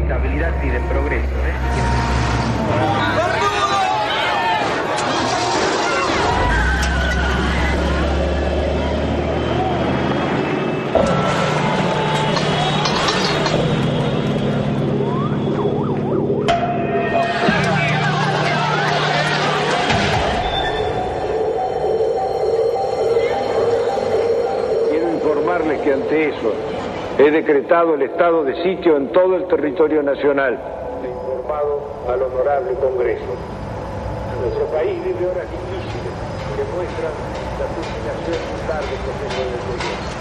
estabilidad y de progreso. Que ante eso he decretado el estado de sitio en todo el territorio nacional. He informado al honorable Congreso. Nuestro país vive horas difíciles que muestran la culminación de un largo proceso de desarrollo.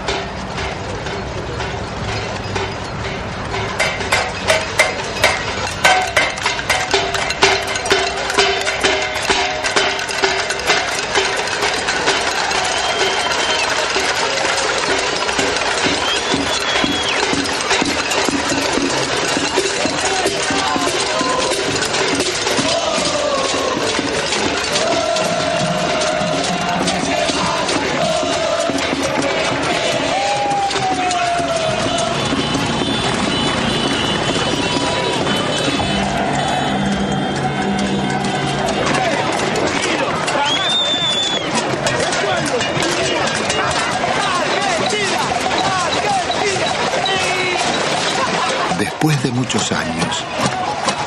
Después de muchos años,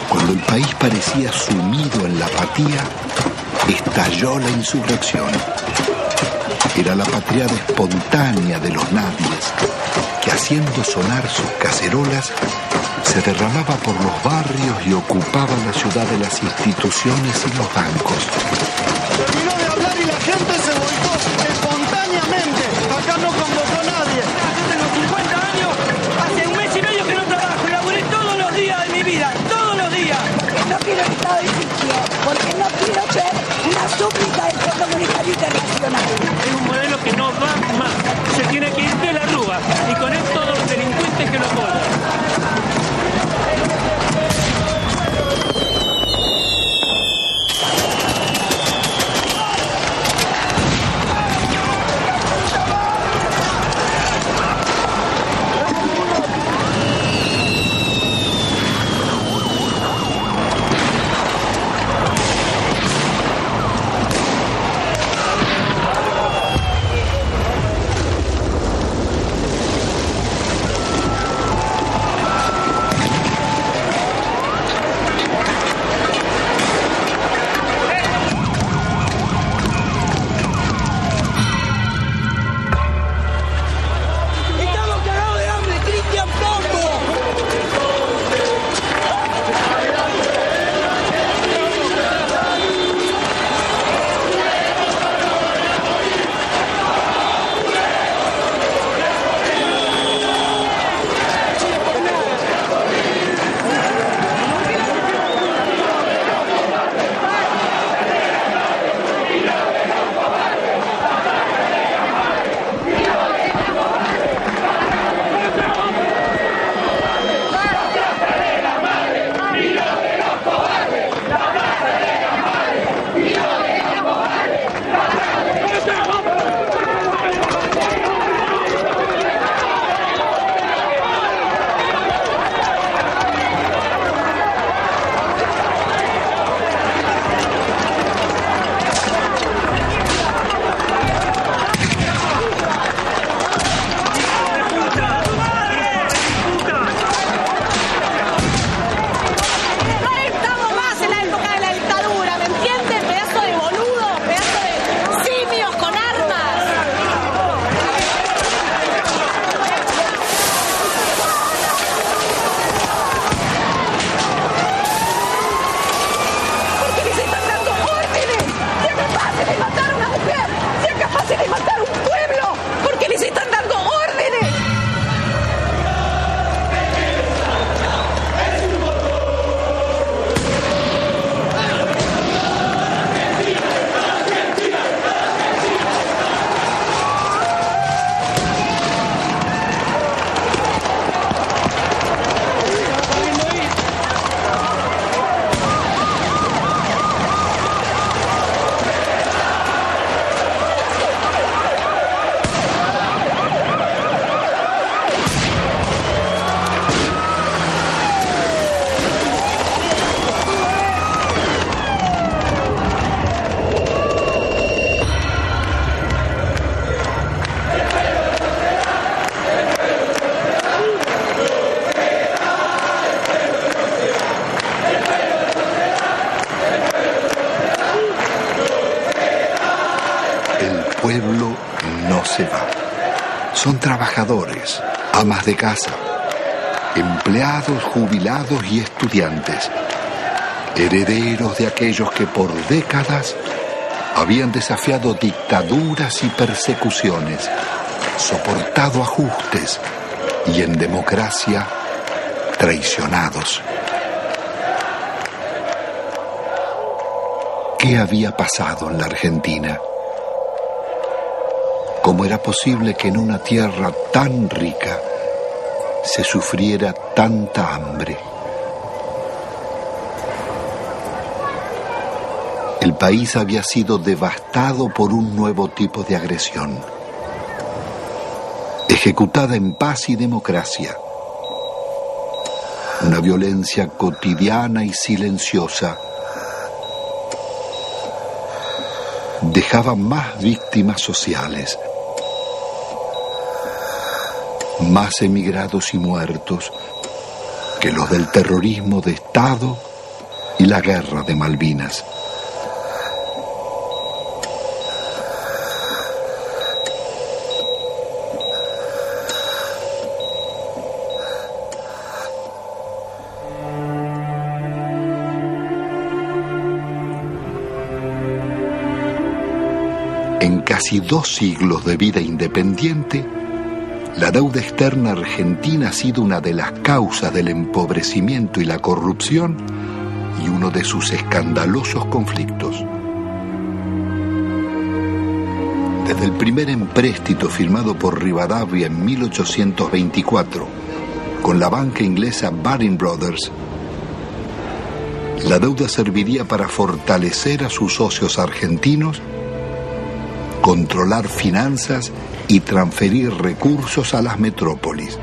cuando el país parecía sumido en la apatía, estalló la insurrección. Era la patriada espontánea de los nadies, que haciendo sonar sus cacerolas, se derramaba por los barrios y ocupaba la ciudad de las instituciones y los bancos. Terminó de hablar y la gente se volcó espontáneamente. Acá no convocó nadie. Yo tengo 50 años, hace un mes y medio que no trabajo. Laburé todos los días de mi vida, todos los días. Porque no quiero estado de sitio, porque no quiero ser una súplica del Fondo Monetario Internacional. Es un modelo que no va más. Se tiene que ir de la Rúa y con él todos los delincuentes que lo apoyan. pueblo no se va. Son trabajadores, amas de casa, empleados, jubilados y estudiantes, herederos de aquellos que por décadas habían desafiado dictaduras y persecuciones, soportado ajustes y en democracia traicionados. ¿Qué había pasado en la Argentina? ¿Cómo era posible que en una tierra tan rica se sufriera tanta hambre? El país había sido devastado por un nuevo tipo de agresión, ejecutada en paz y democracia. Una violencia cotidiana y silenciosa dejaba más víctimas sociales, más emigrados y muertos que los del terrorismo de Estado y la guerra de Malvinas. En casi 2 siglos de vida independiente, la deuda externa argentina ha sido una de las causas del empobrecimiento y la corrupción y uno de sus escandalosos conflictos. Desde el primer empréstito firmado por Rivadavia en 1824 con la banca inglesa Baring Brothers, la deuda serviría para fortalecer a sus socios argentinos, controlar finanzas y transferir recursos a las metrópolis.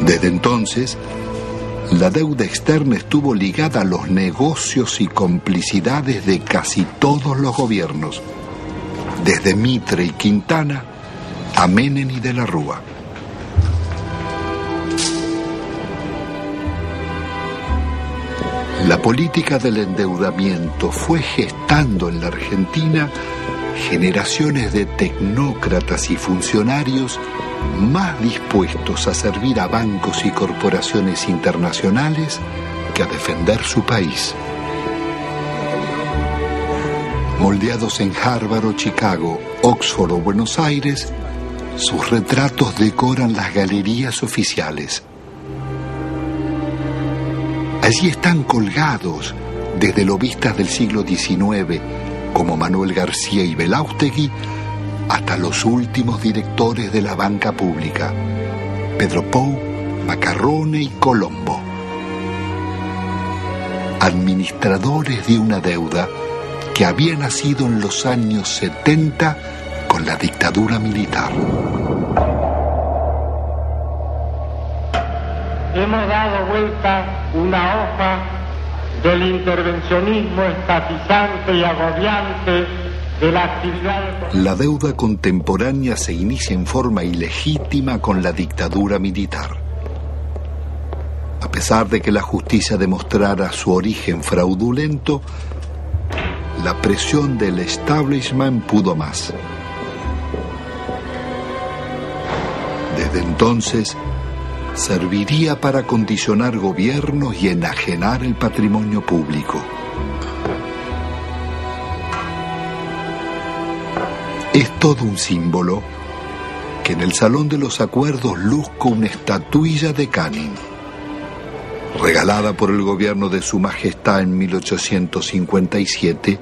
Desde entonces, la deuda externa estuvo ligada a los negocios y complicidades de casi todos los gobiernos, desde Mitre y Quintana a Menem y de la Rúa. La política del endeudamiento fue gestando en la Argentina generaciones de tecnócratas y funcionarios más dispuestos a servir a bancos y corporaciones internacionales que a defender su país. Moldeados en Harvard o Chicago, Oxford o Buenos Aires, sus retratos decoran las galerías oficiales. Allí están colgados desde lobistas del siglo XIX, como Manuel García y Belaustegui, hasta los últimos directores de la banca pública, Pedro Pou, Macarrone y Colombo. Administradores de una deuda que había nacido en los años 70 con la dictadura militar. Hemos dado vuelta una hoja del intervencionismo estatizante y agobiante de la actividad. La deuda contemporánea se inicia en forma ilegítima con la dictadura militar. A pesar de que la justicia demostrara su origen fraudulento, la presión del establishment pudo más. Desde entonces, serviría para condicionar gobiernos y enajenar el patrimonio público. Es todo un símbolo que en el Salón de los Acuerdos luzca una estatuilla de Canning, regalada por el gobierno de Su Majestad en 1857,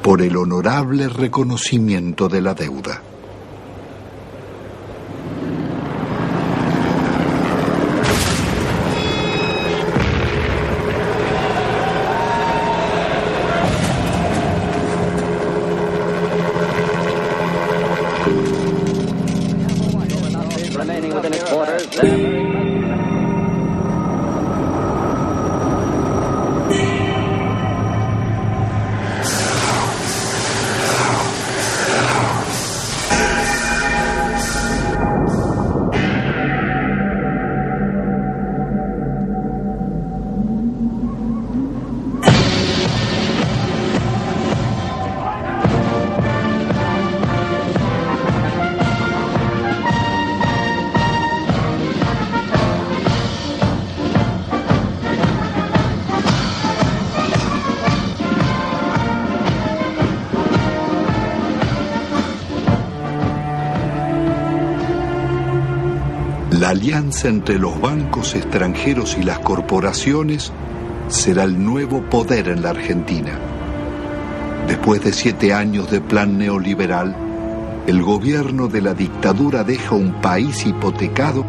por el honorable reconocimiento de la deuda. La alianza entre los bancos extranjeros y las corporaciones será el nuevo poder en la Argentina. Después de 7 años de plan neoliberal, el gobierno de la dictadura deja un país hipotecado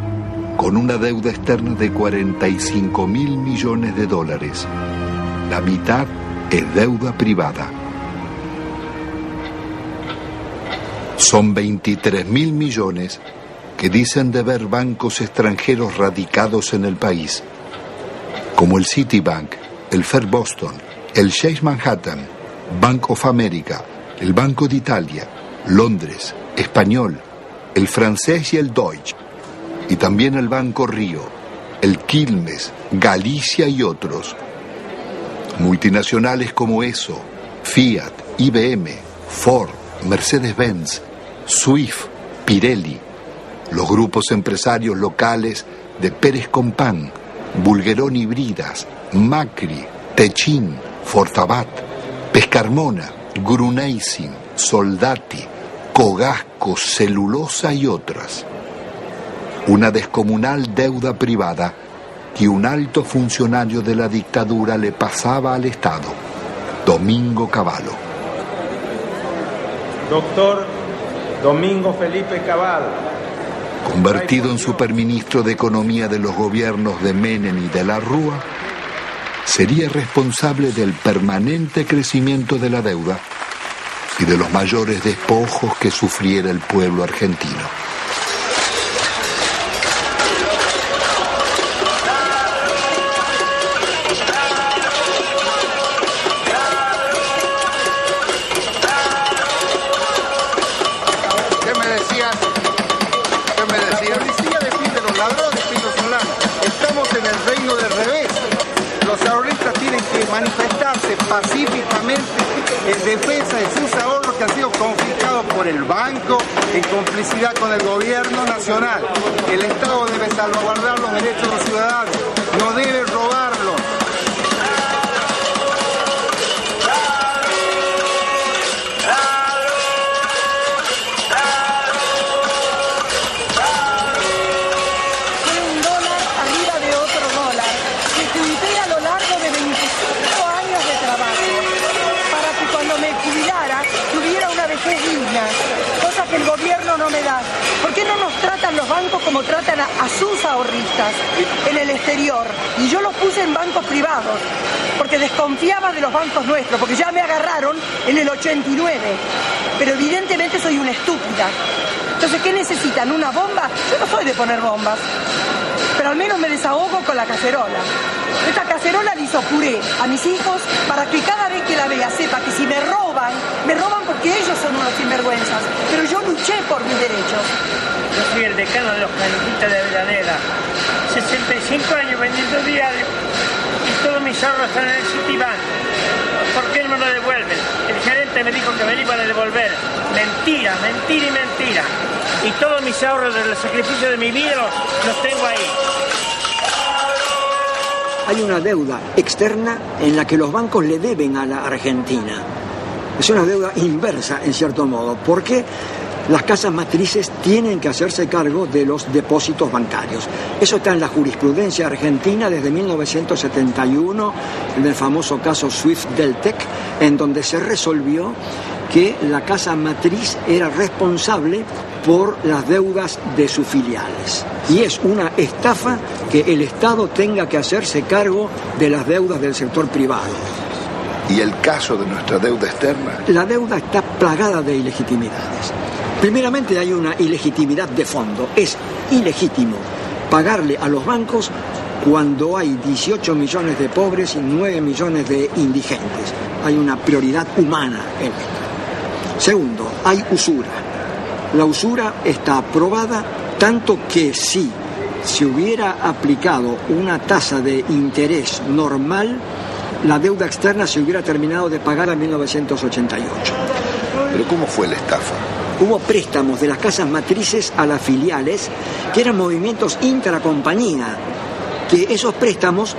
con una deuda externa de 45.000 millones de dólares. La mitad es deuda privada. Son 23.000 millones que dicen deber bancos extranjeros radicados en el país, como el Citibank, el First Boston, el Chase Manhattan, Bank of America, el Banco de Italia, Londres, Español, el francés y el Deutsche, y también el Banco Río, el Quilmes, Galicia y otros. Multinacionales como ESO, Fiat, IBM, Ford, Mercedes-Benz, Swift, Pirelli, los grupos empresarios locales de Pérez Compán, Bulguerón y Bridas, Macri, Techin, Fortabat, Pescarmona, Gruneisin, Soldati, Cogasco, Celulosa y otras. Una descomunal deuda privada que un alto funcionario de la dictadura le pasaba al Estado, Domingo Cavallo. Doctor Domingo Felipe Cavallo, convertido en superministro de Economía de los gobiernos de Menem y de la Rúa, sería responsable del permanente crecimiento de la deuda y de los mayores despojos que sufriera el pueblo argentino. Manifestarse pacíficamente en defensa de sus ahorros que han sido confiscados por el banco en complicidad con el gobierno nacional. El Estado debe salvaguardar los derechos de los ciudadanos, no debe robarlos. Cosa que el gobierno no me da. ¿Por qué no nos tratan los bancos como tratan a sus ahorristas en el exterior? Y yo los puse en bancos privados, porque desconfiaba de los bancos nuestros, porque ya me agarraron en el 89. Pero evidentemente soy una estúpida. Entonces, ¿qué necesitan? ¿Una bomba? Yo no soy de poner bombas, pero al menos me desahogo con la cacerola. Esta cacerola le hizo puré a mis hijos para que cada vez que la vea sepa que si me roban porque ellos son unos sinvergüenzas, pero yo luché por mis derechos. Yo soy el decano de los canutistas de Avellaneda, 65 años vendiendo diario y todos mis ahorros están en el Citibank. ¿Por qué no me lo devuelven? El gerente me dijo que me lo iban a devolver. Mentira, mentira y mentira. Y todos mis ahorros del sacrificio de mi vida los tengo ahí. Hay una deuda externa en la que los bancos le deben a la Argentina. Es una deuda inversa, en cierto modo, porque las casas matrices tienen que hacerse cargo de los depósitos bancarios. Eso está en la jurisprudencia argentina desde 1971, en el famoso caso Swift-Deltec, en donde se resolvió que la casa matriz era responsable por las deudas de sus filiales. Y es una estafa que el Estado tenga que hacerse cargo de las deudas del sector privado. ¿Y el caso de nuestra deuda externa? La deuda está plagada de ilegitimidades. Primeramente hay una ilegitimidad de fondo. Es ilegítimo pagarle a los bancos cuando hay 18 millones de pobres y 9 millones de indigentes. Hay una prioridad humana en esto. Segundo, hay usura. La usura está aprobada tanto que si se hubiera aplicado una tasa de interés normal, la deuda externa se hubiera terminado de pagar en 1988. ¿Pero cómo fue la estafa? Hubo préstamos de las casas matrices a las filiales que eran movimientos intracompañía, que esos préstamos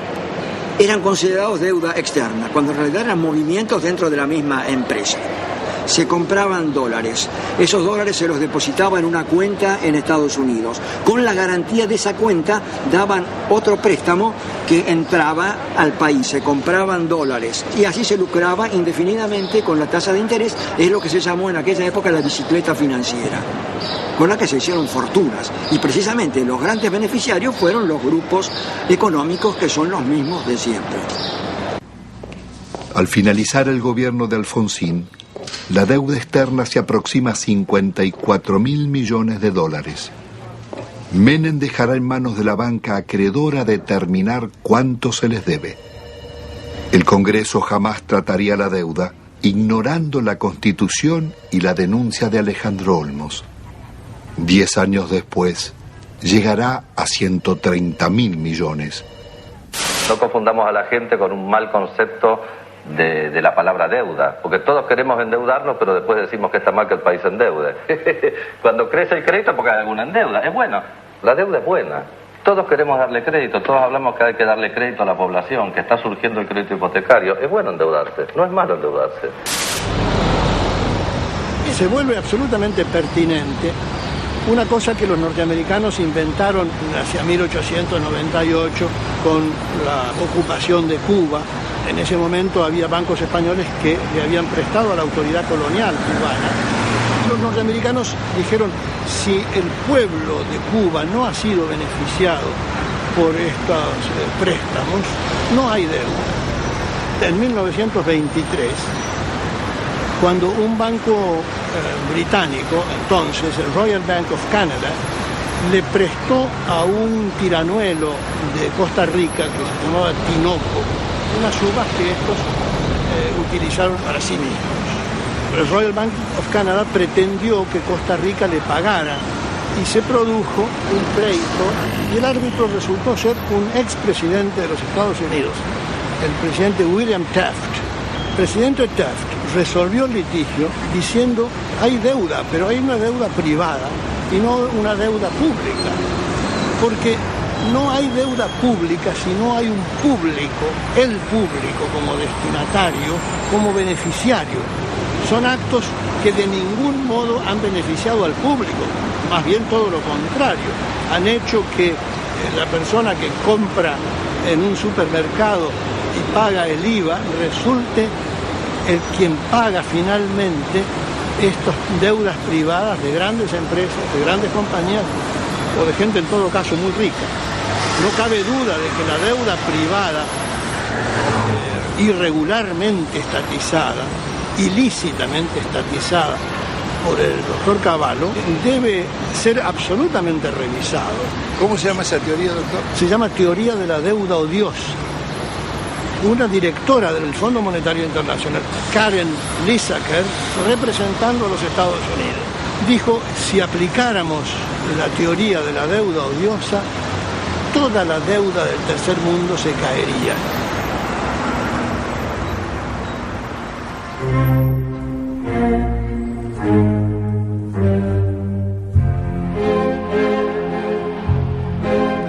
eran considerados deuda externa, cuando en realidad eran movimientos dentro de la misma empresa. se compraban dólares. Esos dólares se los depositaba en una cuenta en Estados Unidos. Con la garantía de esa cuenta daban otro préstamo que entraba al país, se compraban dólares y así se lucraba indefinidamente con la tasa de interés. Es lo que se llamó en aquella época la bicicleta financiera, con la que se hicieron fortunas, y precisamente los grandes beneficiarios fueron los grupos económicos que son los mismos de siempre. Al finalizar el gobierno de Alfonsín, la deuda externa se aproxima a 54.000 millones de dólares. Menem dejará en manos de la banca acreedora determinar cuánto se les debe. El Congreso jamás trataría la deuda, ignorando la Constitución y la denuncia de Alejandro Olmos. 10 años después, llegará a 130.000 millones. No confundamos a la gente con un mal concepto de la palabra deuda, porque todos queremos endeudarnos, pero después decimos que está mal que el país se endeude. Cuando crece el crédito, porque hay alguna endeuda, es bueno, la deuda es buena. Todos queremos darle crédito, todos hablamos que hay que darle crédito a la población, que está surgiendo el crédito hipotecario. Es bueno endeudarse, no es malo endeudarse. Se vuelve absolutamente pertinente una cosa que los norteamericanos inventaron hacia 1898 con la ocupación de Cuba. En ese momento había bancos españoles que le habían prestado a la autoridad colonial cubana. Los norteamericanos dijeron, si el pueblo de Cuba no ha sido beneficiado por estos préstamos, no hay deuda. En 1923, cuando un banco británico, entonces el Royal Bank of Canada, le prestó a un tiranuelo de Costa Rica que se llamaba Tinoco unas uvas que estos utilizaron para sí mismos. El Royal Bank of Canada pretendió que Costa Rica le pagara y se produjo un pleito y el árbitro resultó ser un expresidente de los Estados Unidos, el presidente William Taft. El presidente Taft resolvió el litigio diciendo hay deuda, pero hay una deuda privada y no una deuda pública, porque no hay deuda pública si no hay un público, el público como destinatario, como beneficiario. Son actos que de ningún modo han beneficiado al público, más bien todo lo contrario. Han hecho que la persona que compra en un supermercado y paga el IVA resulte el quien paga finalmente estas deudas privadas de grandes empresas, de grandes compañías o de gente en todo caso muy rica. No cabe duda de que la deuda privada irregularmente estatizada, ilícitamente estatizada por el doctor Cavallo, debe ser absolutamente revisado. ¿Cómo se llama esa teoría, doctor? Se llama teoría de la deuda odiosa. Una directora del Fondo Monetario Internacional, Karen Lissaker, representando a los Estados Unidos, dijo, si aplicáramos la teoría de la deuda odiosa, toda la deuda del tercer mundo se caería.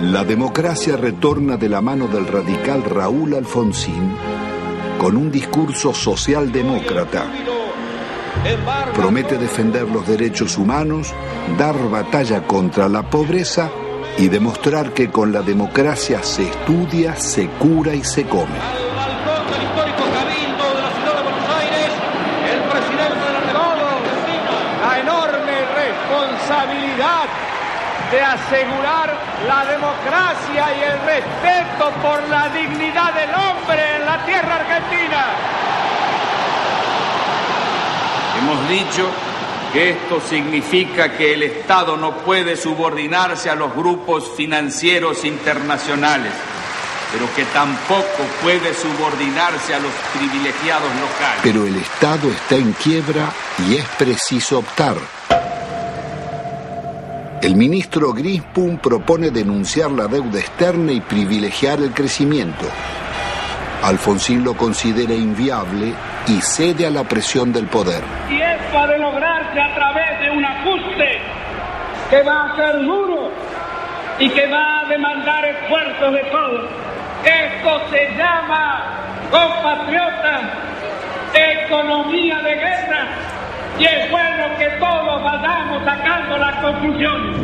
La democracia retorna de la mano del radical Raúl Alfonsín con un discurso socialdemócrata. Promete defender los derechos humanos, dar batalla contra la pobreza y demostrar que con la democracia se estudia, se cura y se come. Al balcón del histórico Cabildo de la ciudad de Buenos Aires, el presidente de la República, la enorme responsabilidad de asegurar la democracia y el respeto por la dignidad del hombre en la tierra argentina. Hemos dicho que esto significa que el Estado no puede subordinarse a los grupos financieros internacionales, pero que tampoco puede subordinarse a los privilegiados locales. Pero el Estado está en quiebra y es preciso optar. El ministro Grispum propone denunciar la deuda externa y privilegiar el crecimiento. Alfonsín lo considera inviable y cede a la presión del poder. Y esto ha de lograrse a través de un ajuste que va a ser duro y que va a demandar esfuerzos de todos. Esto se llama, compatriotas, economía de guerra. vayamos sacando las conclusiones.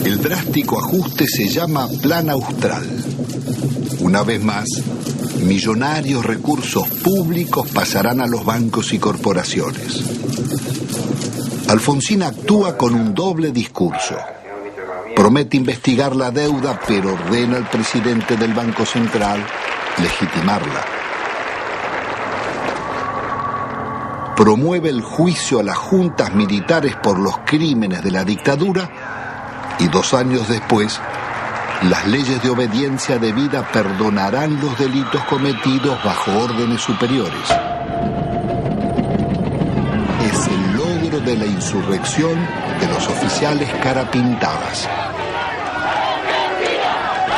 El drástico ajuste se llama Plan Austral. Una vez más, millonarios recursos públicos pasarán a los bancos y corporaciones. Alfonsín actúa con un doble discurso. Promete investigar la deuda, pero ordena al presidente del Banco Central legitimarla. Promueve el juicio a las juntas militares por los crímenes de la dictadura y 2 años después, las leyes de obediencia debida perdonarán los delitos cometidos bajo órdenes superiores. Es el logro de la insurrección de los oficiales carapintadas.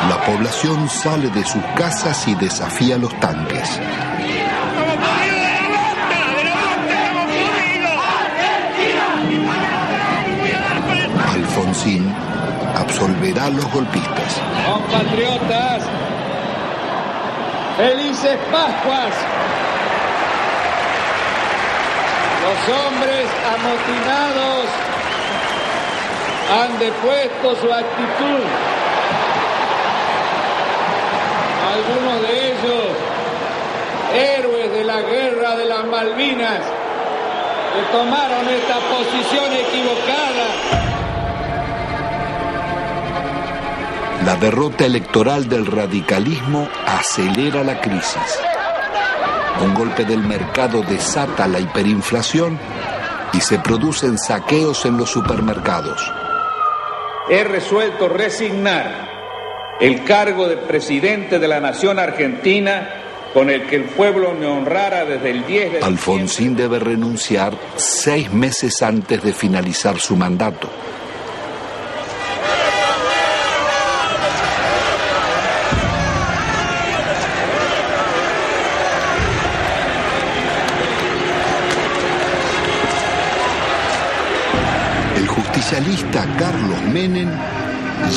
La población sale de sus casas y desafía los tanques. Alfonsín absolverá a los golpistas. Compatriotas, felices Pascuas. Los hombres amotinados han depuesto su actitud. Algunos de ellos, héroes de la guerra de las Malvinas, que tomaron esta posición equivocada. La derrota electoral del radicalismo acelera la crisis. Un golpe del mercado desata la hiperinflación y se producen saqueos en los supermercados. He resuelto resignar el cargo de presidente de la nación argentina con el que el pueblo me honrara desde el 10 de diciembre. Alfonsín debe renunciar 6 meses antes de finalizar su mandato. El justicialista Carlos Menem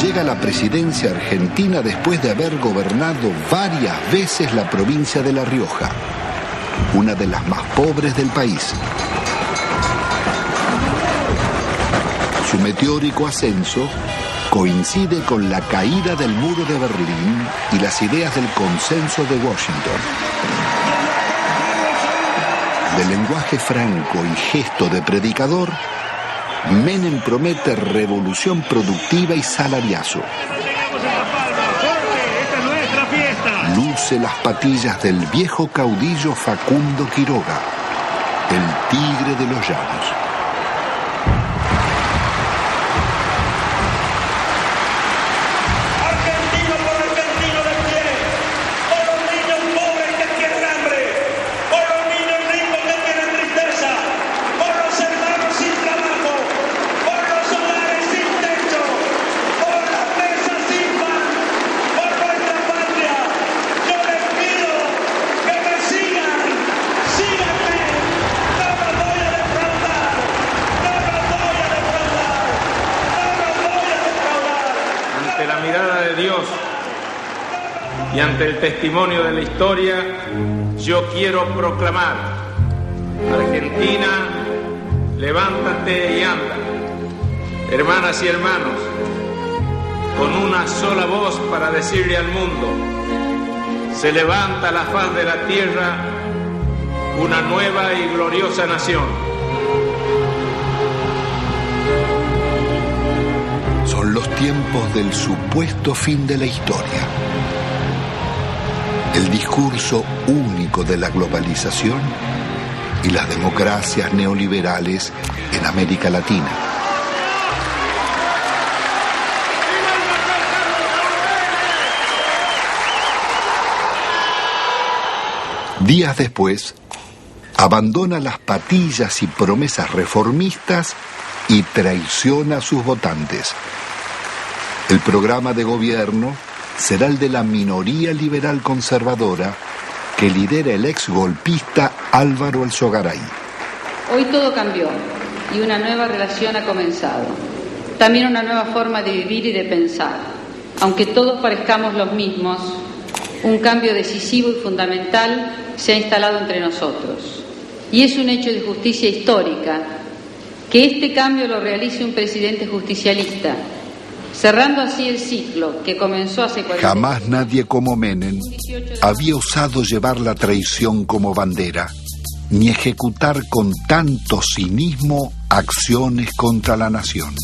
llega a la presidencia argentina después de haber gobernado varias veces la provincia de La Rioja, una de las más pobres del país. Su meteórico ascenso coincide con la caída del muro de Berlín y las ideas del consenso de Washington. De lenguaje franco y gesto de predicador, Menem promete revolución productiva y salariazo. Luce las patillas del viejo caudillo Facundo Quiroga, el tigre de los llanos. Y ante el testimonio de la historia, yo quiero proclamar: Argentina, levántate y anda. Hermanas y hermanos, con una sola voz para decirle al mundo: se levanta a la faz de la tierra una nueva y gloriosa nación. Son los tiempos del supuesto fin de la historia. El discurso único de la globalización y las democracias neoliberales en América Latina. Días después, abandona las patillas y promesas reformistas y traiciona a sus votantes. El programa de gobierno será el de la minoría liberal conservadora que lidera el ex golpista Álvaro Alzogaray. Hoy todo cambió y una nueva relación ha comenzado. También una nueva forma de vivir y de pensar. Aunque todos parezcamos los mismos, un cambio decisivo y fundamental se ha instalado entre nosotros. Y es un hecho de justicia histórica que este cambio lo realice un presidente justicialista, cerrando así el ciclo que comenzó hace 40 años. Jamás nadie como Menem había osado llevar la traición como bandera, ni ejecutar con tanto cinismo acciones contra la nación.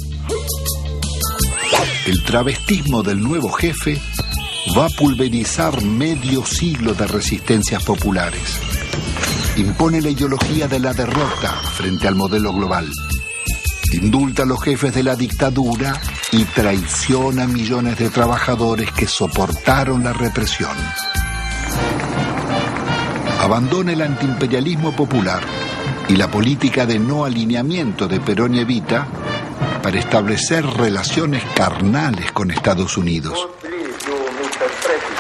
El travestismo del nuevo jefe va a pulverizar medio siglo de resistencias populares. Impone la ideología de la derrota frente al modelo global. Indulta a los jefes de la dictadura y traiciona a millones de trabajadores que soportaron la represión. Abandona el antiimperialismo popular y la política de no alineamiento de Perón y Evita para establecer relaciones carnales con Estados Unidos.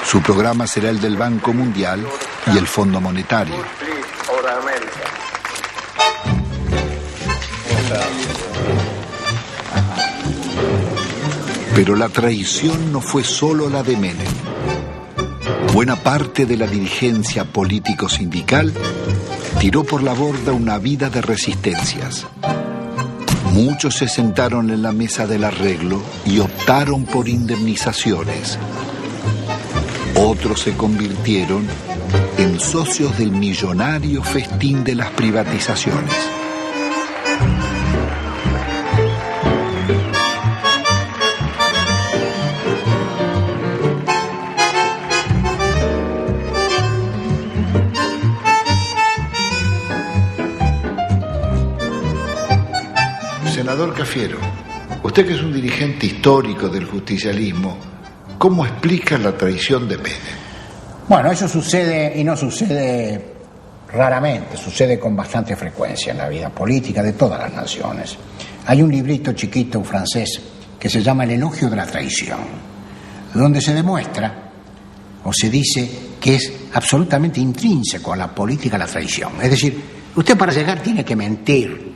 Su programa será el del Banco Mundial y el Fondo Monetario. Pero la traición no fue solo la de Menem. Buena parte de la dirigencia político-sindical tiró por la borda una vida de resistencias. Muchos se sentaron en la mesa del arreglo y optaron por indemnizaciones. Otros se convirtieron en socios del millonario festín de las privatizaciones. Senador Cafiero, usted que es un dirigente histórico del justicialismo, ¿cómo explica la traición de Menem? Bueno, eso sucede y no sucede raramente, sucede con bastante frecuencia en la vida política de todas las naciones. Hay un librito chiquito francés que se llama El elogio de la traición, donde se demuestra o se dice que es absolutamente intrínseco a la política la traición. Es decir, usted para llegar tiene que mentir,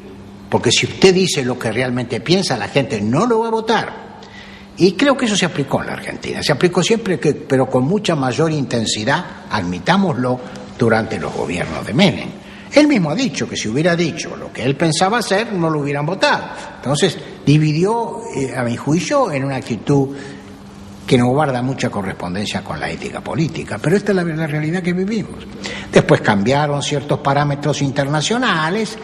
porque si usted dice lo que realmente piensa, la gente no lo va a votar. Y creo que eso se aplicó en la Argentina. Se aplicó siempre, pero con mucha mayor intensidad, admitámoslo, durante los gobiernos de Menem. Él mismo ha dicho que si hubiera dicho lo que él pensaba hacer, no lo hubieran votado. Entonces, dividió, a mi juicio, en una actitud que no guarda mucha correspondencia con la ética política. Pero esta es la realidad que vivimos. Después cambiaron ciertos parámetros internacionales,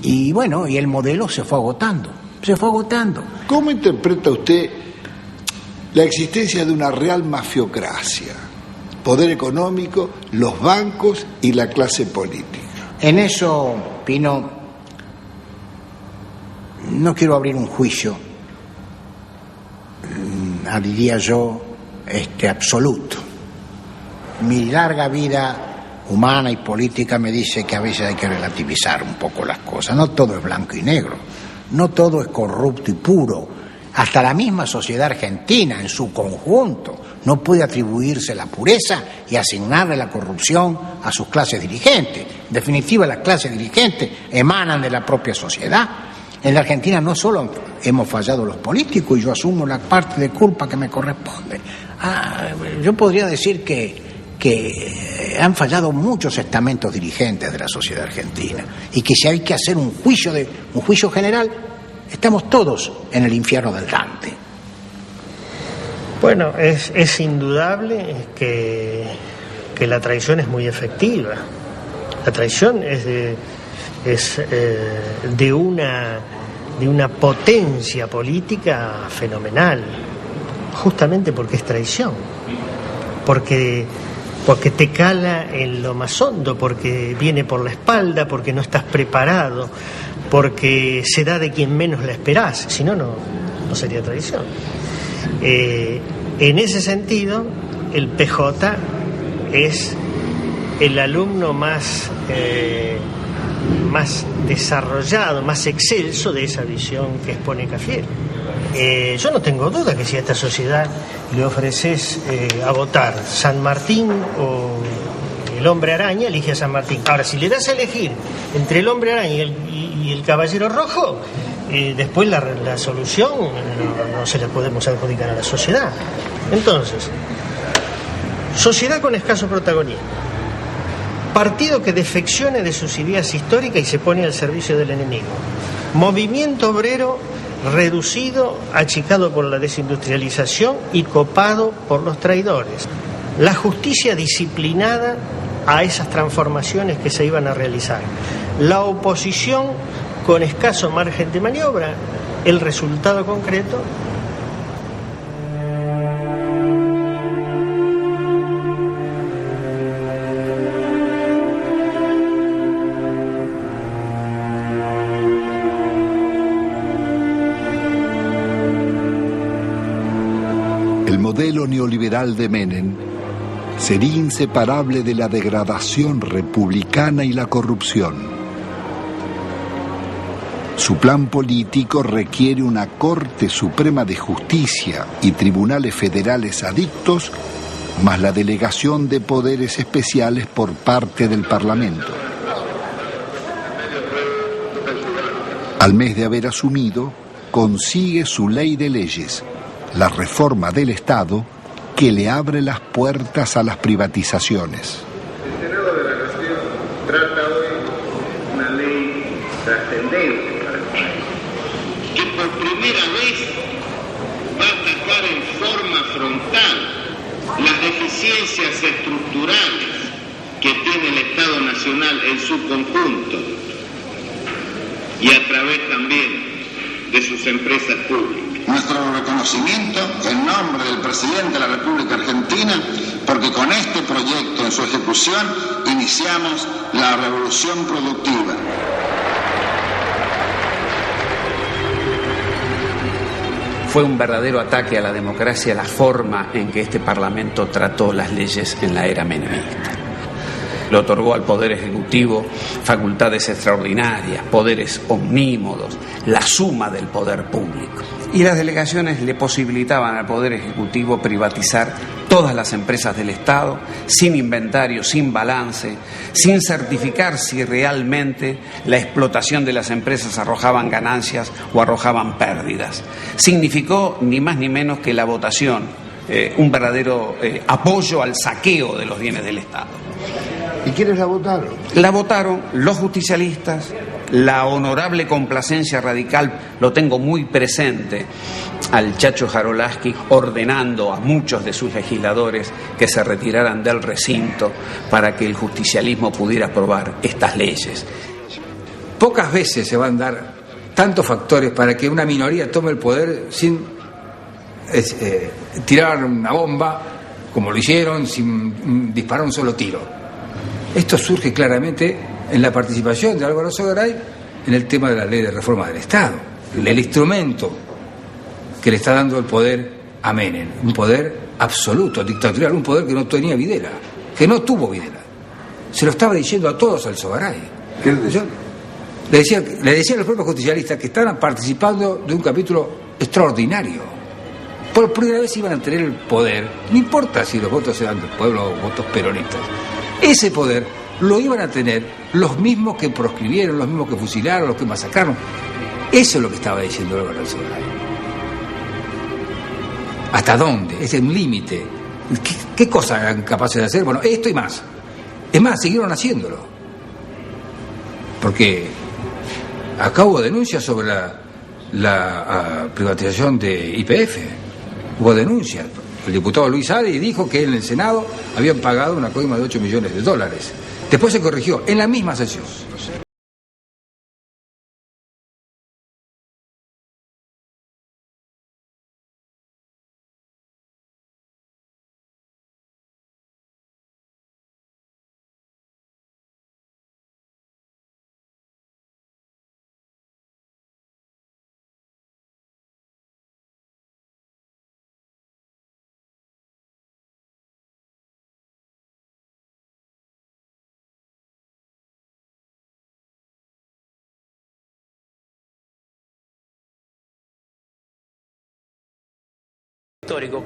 y bueno, y el modelo se fue agotando. ¿Cómo interpreta usted la existencia de una real mafiocracia? Poder económico, los bancos y la clase política. En eso, Pino, no quiero abrir un juicio, diría yo, absoluto. Mi larga vida humana y política me dice que a veces hay que relativizar un poco las cosas. No todo es blanco y negro, no todo es corrupto y puro. Hasta la misma sociedad argentina en su conjunto no puede atribuirse la pureza y asignarle la corrupción a sus clases dirigentes. En definitiva, las clases dirigentes emanan de la propia sociedad. En la Argentina no solo hemos fallado los políticos, y yo asumo la parte de culpa que me corresponde. Yo podría decir que han fallado muchos estamentos dirigentes de la sociedad argentina, y que si hay que hacer un juicio general, estamos todos en el infierno del Dante. Bueno, es indudable que la traición es muy efectiva. La traición es de una potencia política fenomenal, justamente porque es traición, porque te cala en lo más hondo, porque viene por la espalda, porque no estás preparado, porque se da de quien menos la esperás, si no, no sería traición. En ese sentido, el PJ es el alumno más desarrollado, más excelso de esa visión que expone Cafiero. Yo no tengo duda que si a esta sociedad le ofreces a votar San Martín o el Hombre Araña, elige a San Martín. Ahora, si le das a elegir entre el Hombre Araña y el Caballero Rojo, después la solución no se la podemos adjudicar a la sociedad. Entonces, sociedad con escaso protagonismo, Partido que defeccione de sus ideas históricas y se pone al servicio del enemigo. Movimiento obrero reducido, achicado por la desindustrialización y copado por los traidores. La justicia disciplinada a esas transformaciones que se iban a realizar. La oposición con escaso margen de maniobra. El resultado concreto. El modelo neoliberal de Menem sería inseparable de la degradación republicana y la corrupción. Su plan político requiere una Corte Suprema de Justicia y tribunales federales adictos, más la delegación de poderes especiales por parte del Parlamento. Al mes de haber asumido, consigue su ley de leyes, la reforma del Estado, que le abre las puertas a las privatizaciones. El Senado de la Nación trata hoy una ley trascendente para el país, que por primera vez va a atacar en forma frontal las deficiencias estructurales que tiene el Estado Nacional en su conjunto y a través también de sus empresas públicas. Nuestro reconocimiento en nombre del presidente de la República Argentina, porque con este proyecto en su ejecución iniciamos la revolución productiva. Fue un verdadero ataque a la democracia la forma en que este Parlamento trató las leyes en la era menemista. Le otorgó al Poder Ejecutivo facultades extraordinarias, poderes omnímodos, la suma del poder público. Y las delegaciones le posibilitaban al Poder Ejecutivo privatizar todas las empresas del Estado, sin inventario, sin balance, sin certificar si realmente la explotación de las empresas arrojaban ganancias o arrojaban pérdidas. Significó ni más ni menos que la votación, un verdadero apoyo al saqueo de los bienes del Estado. ¿Y quiénes la votaron? La votaron los justicialistas, la honorable complacencia radical, lo tengo muy presente, al Chacho Jarolaski ordenando a muchos de sus legisladores que se retiraran del recinto para que el justicialismo pudiera aprobar estas leyes. Pocas veces se van a dar tantos factores para que una minoría tome el poder sin tirar una bomba, como lo hicieron, sin disparar un solo tiro. Esto surge claramente en la participación de Álvaro Sogaray en el tema de la ley de reforma del Estado. El instrumento que le está dando el poder a Menem, un poder absoluto, dictatorial, un poder que no tenía Videla, que no tuvo Videla. Se lo estaba diciendo a todos al Sogaray. Le decía a los propios justicialistas que estaban participando de un capítulo extraordinario. Por primera vez iban a tener el poder, no importa si los votos sean del pueblo o votos peronistas. Ese poder lo iban a tener los mismos que proscribieron, los mismos que fusilaron, los que masacraron. Eso es lo que estaba diciendo Álvaro Sogaray. ¿Hasta dónde? Es un límite. ¿Qué cosas eran capaces de hacer? Bueno, esto y más. Es más, siguieron haciéndolo. Porque acá hubo denuncias sobre la privatización de YPF. Hubo denuncias. El diputado Luis Adi dijo que en el Senado habían pagado una coima de $8 millones. Después se corrigió en la misma sesión.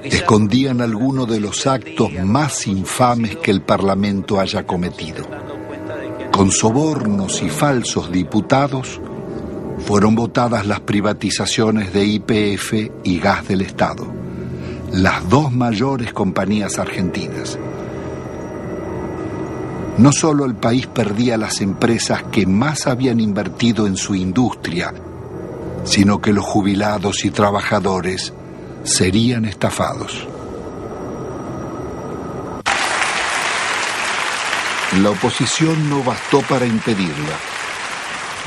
Escondían algunos de los actos más infames que el Parlamento haya cometido. Con sobornos y falsos diputados fueron votadas las privatizaciones de YPF y Gas del Estado, las dos mayores compañías argentinas. No solo el país perdía las empresas que más habían invertido en su industria, sino que los jubilados y trabajadores serían estafados. La oposición no bastó para impedirla.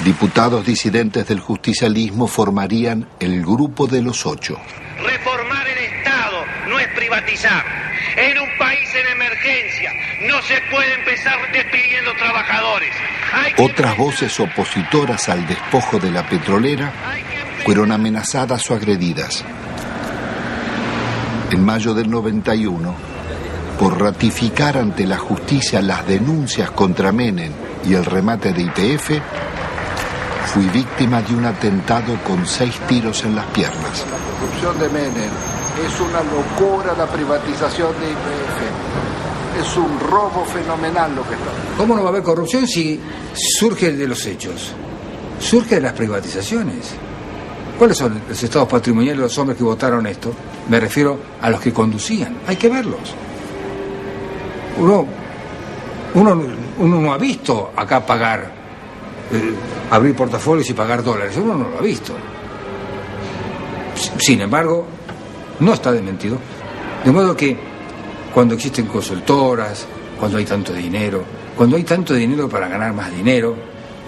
Diputados disidentes del justicialismo formarían el Grupo de los Ocho. Reformar el Estado no es privatizar. En un país en emergencia no se puede empezar despidiendo trabajadores. Otras voces opositoras al despojo de la petrolera fueron amenazadas o agredidas. En mayo del 91, por ratificar ante la justicia las denuncias contra Menem y el remate de YPF, fui víctima de un atentado con 6 tiros en las piernas. La corrupción de Menem es una locura, la privatización de YPF. Es un robo fenomenal lo que está. ¿Cómo no va a haber corrupción si surge de los hechos? Surge de las privatizaciones. ¿Cuáles son los estados patrimoniales de los hombres que votaron esto? Me refiero a los que conducían. Hay que verlos. Uno no ha visto acá pagar, abrir portafolios y pagar dólares. Uno no lo ha visto. Sin embargo, no está desmentido. De modo que cuando existen consultoras, cuando hay tanto dinero para ganar más dinero,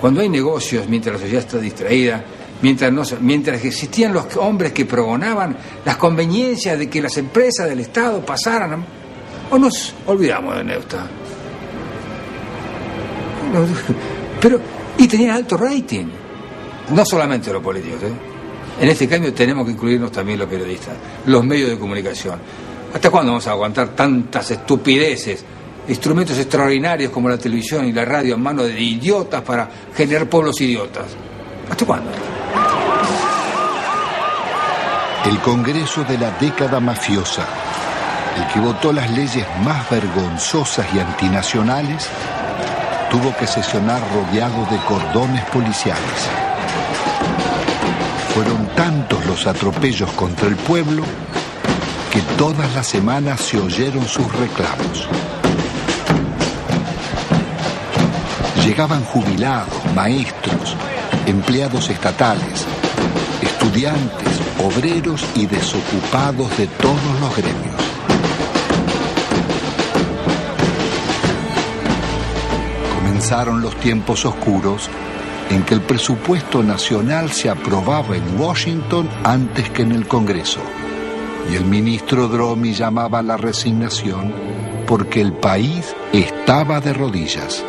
cuando hay negocios mientras la sociedad está distraída, mientras existían los hombres que pregonaban las conveniencias de que las empresas del Estado pasaran, o nos olvidamos de Neusta. Y tenían alto rating, no solamente los políticos, En este cambio tenemos que incluirnos también los periodistas, los medios de comunicación. ¿Hasta cuándo vamos a aguantar tantas estupideces? Instrumentos extraordinarios como la televisión y la radio en manos de idiotas para generar pueblos idiotas. ¿Hasta cuándo? El Congreso de la década mafiosa, el que votó las leyes más vergonzosas y antinacionales, tuvo que sesionar rodeado de cordones policiales. Fueron tantos los atropellos contra el pueblo que todas las semanas se oyeron sus reclamos. Llegaban jubilados, maestros, empleados estatales, estudiantes, obreros y desocupados de todos los gremios. Comenzaron los tiempos oscuros en que el presupuesto nacional se aprobaba en Washington antes que en el Congreso. Y el ministro Dromi llamaba a la resignación porque el país estaba de rodillas.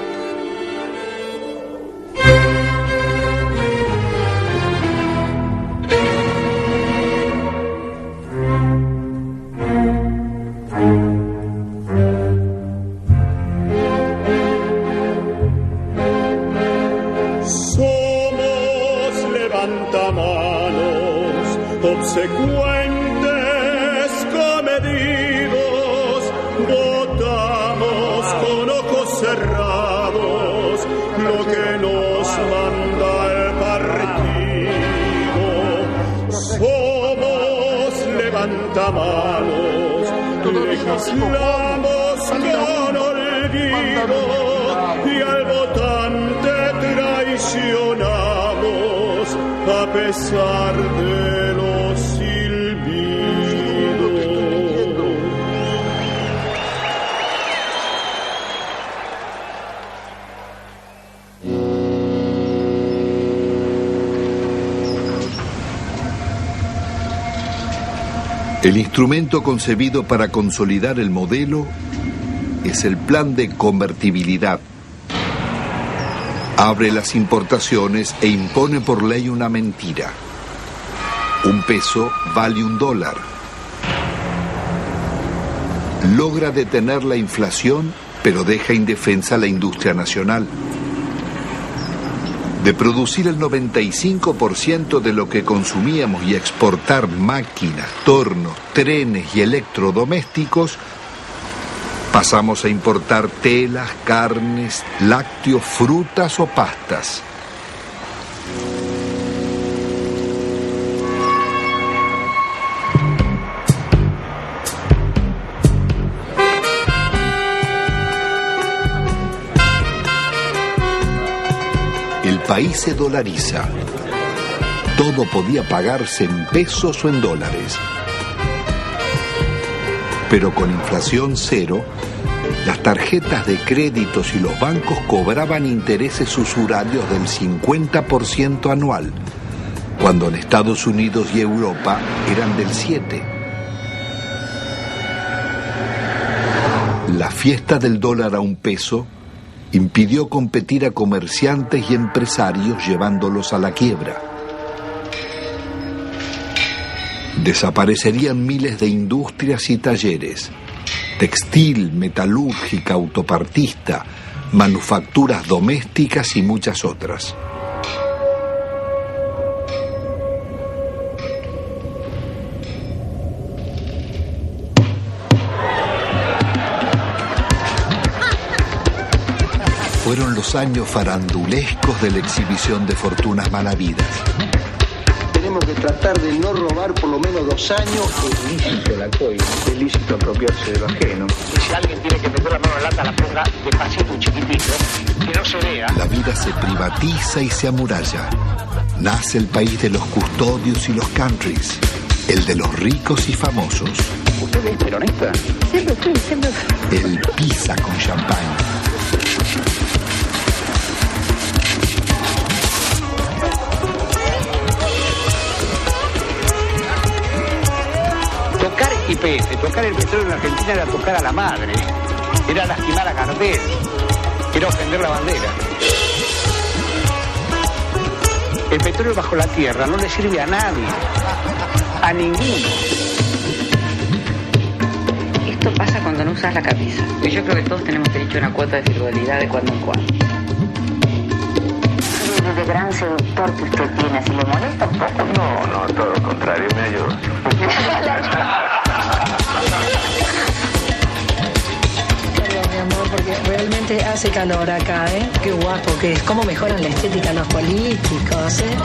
Legislamos con olvido y al votante traicionamos a pesar de los silbidos. El instrumento concebido para consolidar el modelo es el plan de convertibilidad. Abre las importaciones e impone por ley una mentira. Un peso vale $1. Logra detener la inflación, pero deja indefensa la industria nacional. De producir el 95% de lo que consumíamos y exportar máquinas, tornos, trenes y electrodomésticos, pasamos a importar telas, carnes, lácteos, frutas o pastas. El país se dolariza. Todo podía pagarse en pesos o en dólares. Pero con inflación cero, las tarjetas de créditos y los bancos cobraban intereses usurarios del 50% anual, cuando en Estados Unidos y Europa eran del 7%. La fiesta del dólar a un peso impidió competir a comerciantes y empresarios, llevándolos a la quiebra. Desaparecerían miles de industrias y talleres: textil, metalúrgica, autopartista, manufacturas domésticas y muchas otras. Fueron los años farandulescos de la exhibición de fortunas malavidas. Tenemos que tratar de no robar por lo menos 2 años. Es lícito la coima, es lícito apropiarse de lo ajeno. Y si alguien tiene que meter la mano en la lata, la ponga despacito, chiquitito, que no se vea. La vida se privatiza y se amuralla. Nace el país de los custodios y los countries, el de los ricos y famosos. ¿Usted es peronista? Siempre fui. El pizza con champán. Tocar IPF, tocar el petróleo en Argentina era tocar a la madre, era lastimar a Gardel, era ofender la bandera. El petróleo bajo la tierra no le sirve a nadie, a ninguno. Esto pasa cuando no usas la cabeza. Y yo creo que todos tenemos derecho a una cuota de frivolidad de cuando en cuando. De gran seductor que usted tiene, ¿se le molesta un poco? No, todo lo contrario, me ayuda. Perdón, mi amor, porque realmente hace calor acá, ¿eh? Qué guapo que es, cómo mejoran la estética los políticos, ¿eh?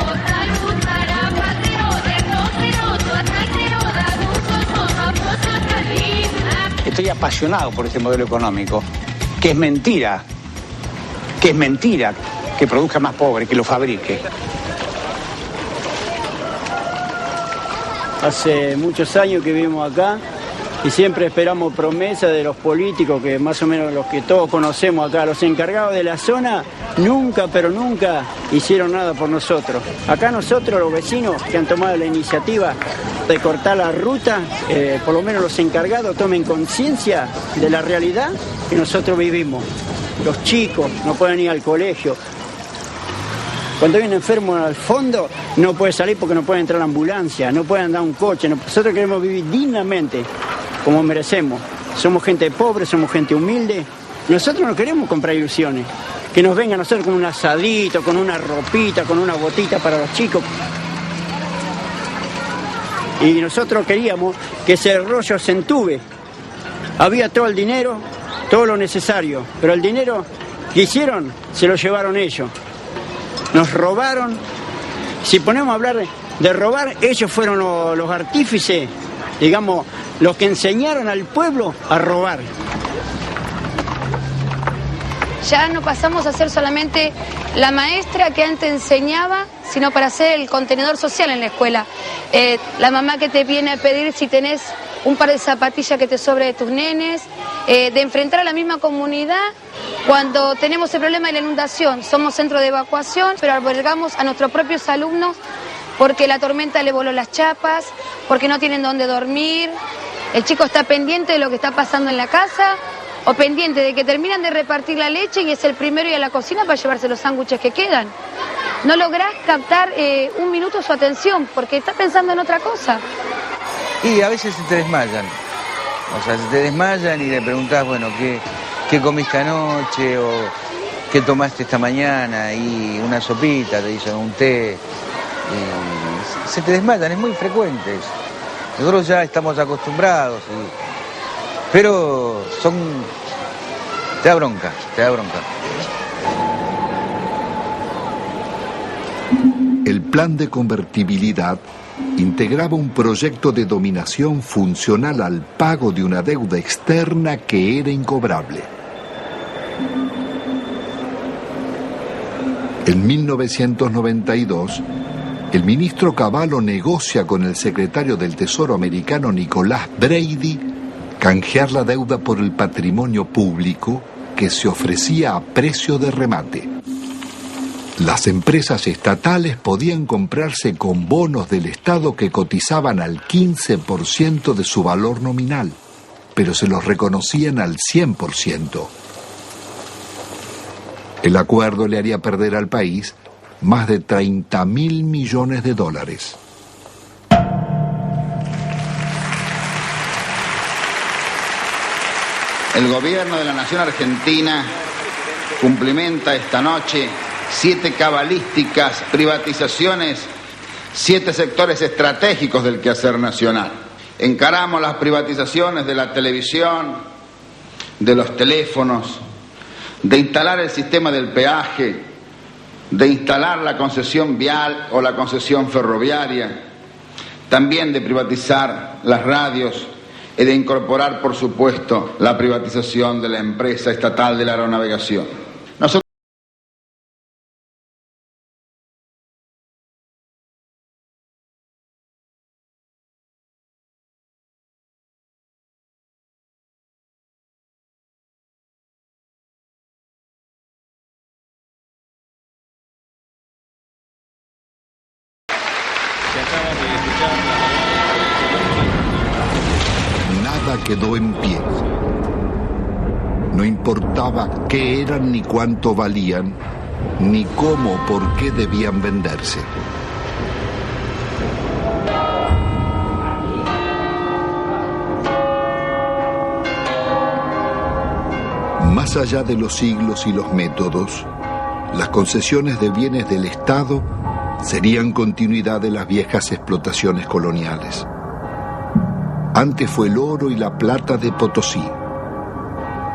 Estoy apasionado por este modelo económico, que es mentira, que produzca más pobres, que lo fabrique. Hace muchos años que vivimos acá y siempre esperamos promesas de los políticos, que más o menos los que todos conocemos acá, los encargados de la zona, nunca, pero nunca hicieron nada por nosotros. Acá nosotros, los vecinos que han tomado la iniciativa de cortar la ruta, por lo menos los encargados tomen conciencia de la realidad que nosotros vivimos. Los chicos no pueden ir al colegio. Cuando hay un enfermo al fondo, no puede salir porque no puede entrar a la ambulancia, no puede andar un coche. Nosotros queremos vivir dignamente, como merecemos. Somos gente pobre, somos gente humilde. Nosotros no queremos comprar ilusiones. Que nos vengan a nosotros con un asadito, con una ropita, con una botita para los chicos. Y nosotros queríamos que ese rollo se entube. Había todo el dinero, todo lo necesario, pero el dinero que hicieron se lo llevaron ellos. Nos robaron. Si ponemos a hablar de robar, ellos fueron los artífices, digamos, los que enseñaron al pueblo a robar. Ya no pasamos a ser solamente la maestra que antes enseñaba, sino para ser el contenedor social en la escuela. La mamá que te viene a pedir si tenés un par de zapatillas que te sobre de tus nenes, de enfrentar a la misma comunidad cuando tenemos el problema de la inundación. Somos centro de evacuación, pero albergamos a nuestros propios alumnos porque la tormenta le voló las chapas, porque no tienen dónde dormir. El chico está pendiente de lo que está pasando en la casa o pendiente de que terminan de repartir la leche y es el primero ir a la cocina para llevarse los sándwiches que quedan. No lográs captar un minuto su atención porque está pensando en otra cosa. Y a veces se te desmayan. O sea, se te desmayan y le preguntás, bueno, ¿qué comiste anoche? O ¿qué tomaste esta mañana? Y una sopita, te dicen un té. Y se te desmayan, es muy frecuente. Nosotros ya estamos acostumbrados. Pero te da bronca. El plan de convertibilidad integraba un proyecto de dominación funcional al pago de una deuda externa que era incobrable. En 1992, el ministro Cavallo negocia con el secretario del Tesoro americano Nicolás Brady canjear la deuda por el patrimonio público que se ofrecía a precio de remate. Las empresas estatales podían comprarse con bonos del Estado que cotizaban al 15% de su valor nominal, pero se los reconocían al 100%. El acuerdo le haría perder al país más de 30.000 millones de dólares. El gobierno de la Nación Argentina cumplimenta esta noche 7 cabalísticas privatizaciones, 7 sectores estratégicos del quehacer nacional. Encaramos las privatizaciones de la televisión, de los teléfonos, de instalar el sistema del peaje, de instalar la concesión vial o la concesión ferroviaria, también de privatizar las radios y de incorporar, por supuesto, la privatización de la empresa estatal de la aeronavegación. Nosotros Nada quedó en pie. No importaba qué eran ni cuánto valían, ni cómo o por qué debían venderse. Más allá de los siglos y los métodos, las concesiones de bienes del Estado serían continuidad de las viejas explotaciones coloniales. Antes fue el oro y la plata de Potosí.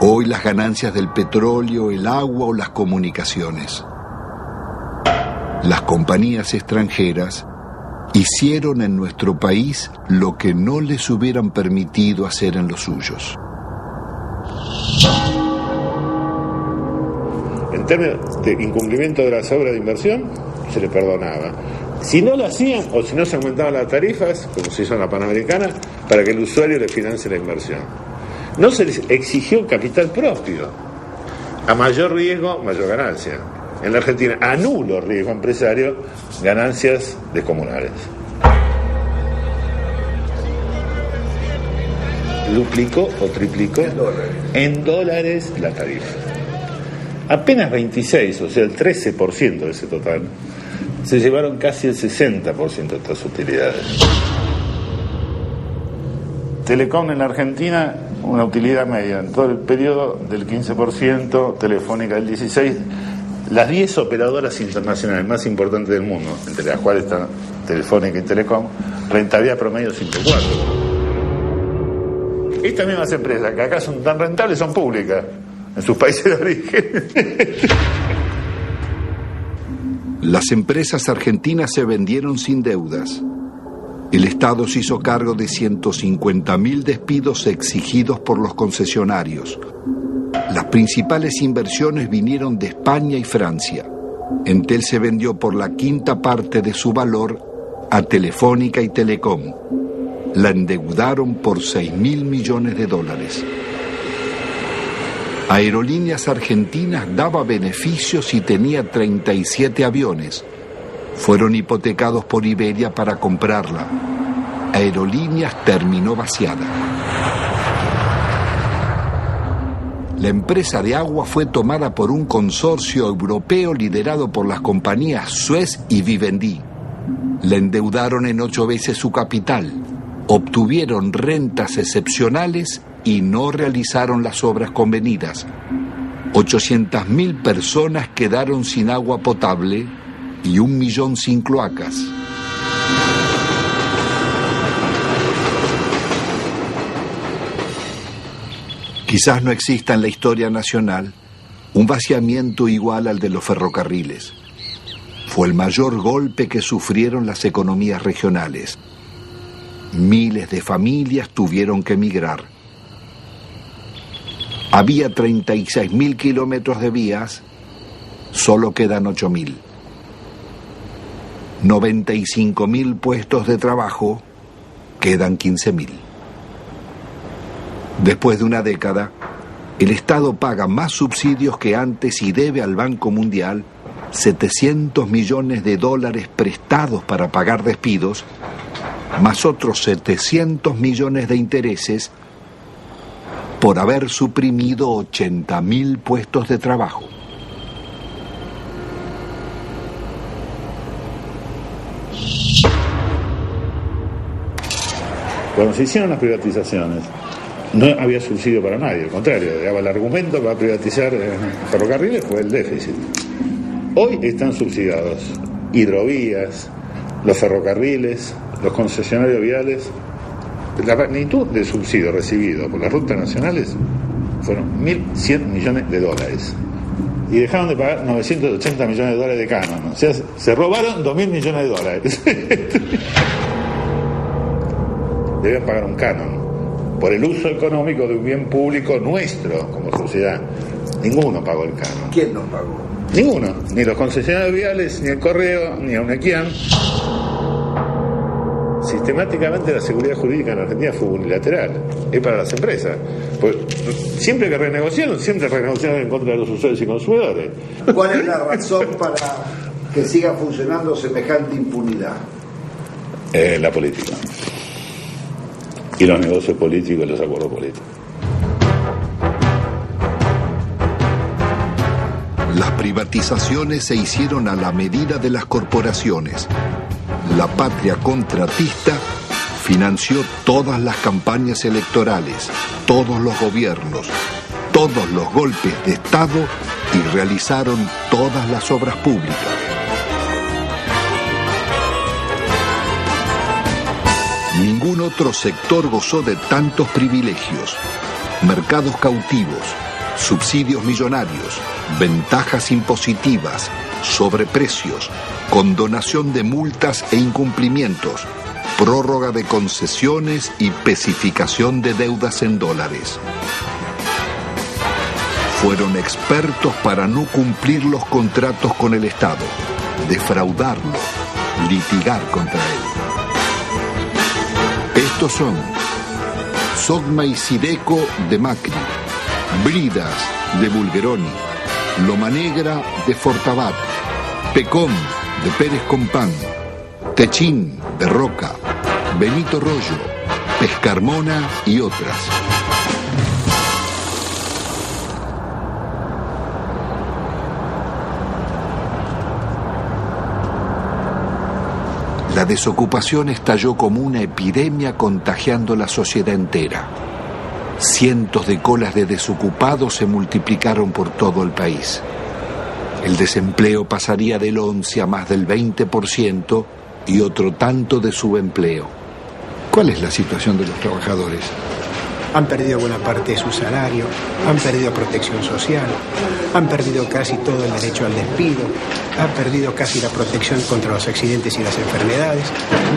Hoy las ganancias del petróleo, el agua o las comunicaciones. Las compañías extranjeras hicieron en nuestro país lo que no les hubieran permitido hacer en los suyos. En términos de incumplimiento de las obras de inversión, se le perdonaba. Si no lo hacían o si no se aumentaban las tarifas, como se hizo en la Panamericana, para que el usuario le financie la inversión. No se les exigió capital propio. A mayor riesgo, mayor ganancia. En la Argentina, a nulo riesgo empresario, ganancias descomunales. Duplicó o triplicó en dólares la tarifa. Apenas 26, o sea, el 13% de ese total, se llevaron casi el 60% de estas utilidades. Telecom en la Argentina, una utilidad media en todo el periodo del 15%, Telefónica del 16%, las 10 operadoras internacionales más importantes del mundo, entre las cuales están Telefónica y Telecom, rentabilidad promedio 5,4. Estas mismas empresas que acá son tan rentables son públicas en sus países de origen. Las empresas argentinas se vendieron sin deudas. El Estado se hizo cargo de 150.000 despidos exigidos por los concesionarios. Las principales inversiones vinieron de España y Francia. Entel se vendió por la quinta parte de su valor a Telefónica y Telecom. La endeudaron por 6.000 millones de dólares. Aerolíneas Argentinas daba beneficios y tenía 37 aviones. Fueron hipotecados por Iberia para comprarla. Aerolíneas terminó vaciada. La empresa de agua fue tomada por un consorcio europeo liderado por las compañías Suez y Vivendi. La endeudaron en 8 veces su capital. Obtuvieron rentas excepcionales y no realizaron las obras convenidas. 800.000 personas quedaron sin agua potable y 1 millón sin cloacas. Quizás no exista en la historia nacional un vaciamiento igual al de los ferrocarriles. Fue el mayor golpe que sufrieron las economías regionales. Miles de familias tuvieron que emigrar. Había 36.000 kilómetros de vías, solo quedan 8.000. 95.000 puestos de trabajo, quedan 15.000. Después de una década, el Estado paga más subsidios que antes y debe al Banco Mundial $700 millones prestados para pagar despidos, más otros 700 millones de intereses por haber suprimido 80.000 puestos de trabajo. Cuando se hicieron las privatizaciones, no había subsidio para nadie, al contrario, el argumento para privatizar ferrocarriles fue el déficit. Hoy están subsidiados hidrovías, los ferrocarriles, los concesionarios viales. La magnitud del subsidio recibido por las rutas nacionales fueron 1.100 millones de dólares. Y dejaron de pagar 980 millones de dólares de canon. O sea, se robaron 2.000 millones de dólares. Deben pagar un canon por el uso económico de un bien público nuestro como sociedad. Ninguno pagó el canon. ¿Quién no pagó? Ninguno, ni los concesionarios viales, ni el Correo, ni Unequian. Sistemáticamente la seguridad jurídica en Argentina fue unilateral, es para las empresas. Pues, siempre que renegociaron en contra de los usuarios y consumidores. ¿Cuál es la razón para que siga funcionando semejante impunidad? La política. Y los negocios políticos y los acuerdos políticos. Las privatizaciones se hicieron a la medida de las corporaciones. La patria contratista financió todas las campañas electorales, todos los gobiernos, todos los golpes de Estado y realizaron todas las obras públicas. Ningún otro sector gozó de tantos privilegios, mercados cautivos, subsidios millonarios, ventajas impositivas, sobreprecios, condonación de multas e incumplimientos, prórroga de concesiones y pesificación de deudas en dólares. Fueron expertos para no cumplir los contratos con el Estado, defraudarlo, litigar contra él. Estos son Sogma y Sideco de Macri, Bridas de Bulgeroni, Loma Negra de Fortabat, Pecom de Pérez Compán, Techín de Roca, Benito Rollo, Pescarmona y otras. La desocupación estalló como una epidemia contagiando la sociedad entera. Cientos de colas de desocupados se multiplicaron por todo el país. El desempleo pasaría del 11 a más del 20% y otro tanto de subempleo. ¿Cuál es la situación de los trabajadores? Han perdido buena parte de su salario, han perdido protección social, han perdido casi todo el derecho al despido, han perdido casi la protección contra los accidentes y las enfermedades.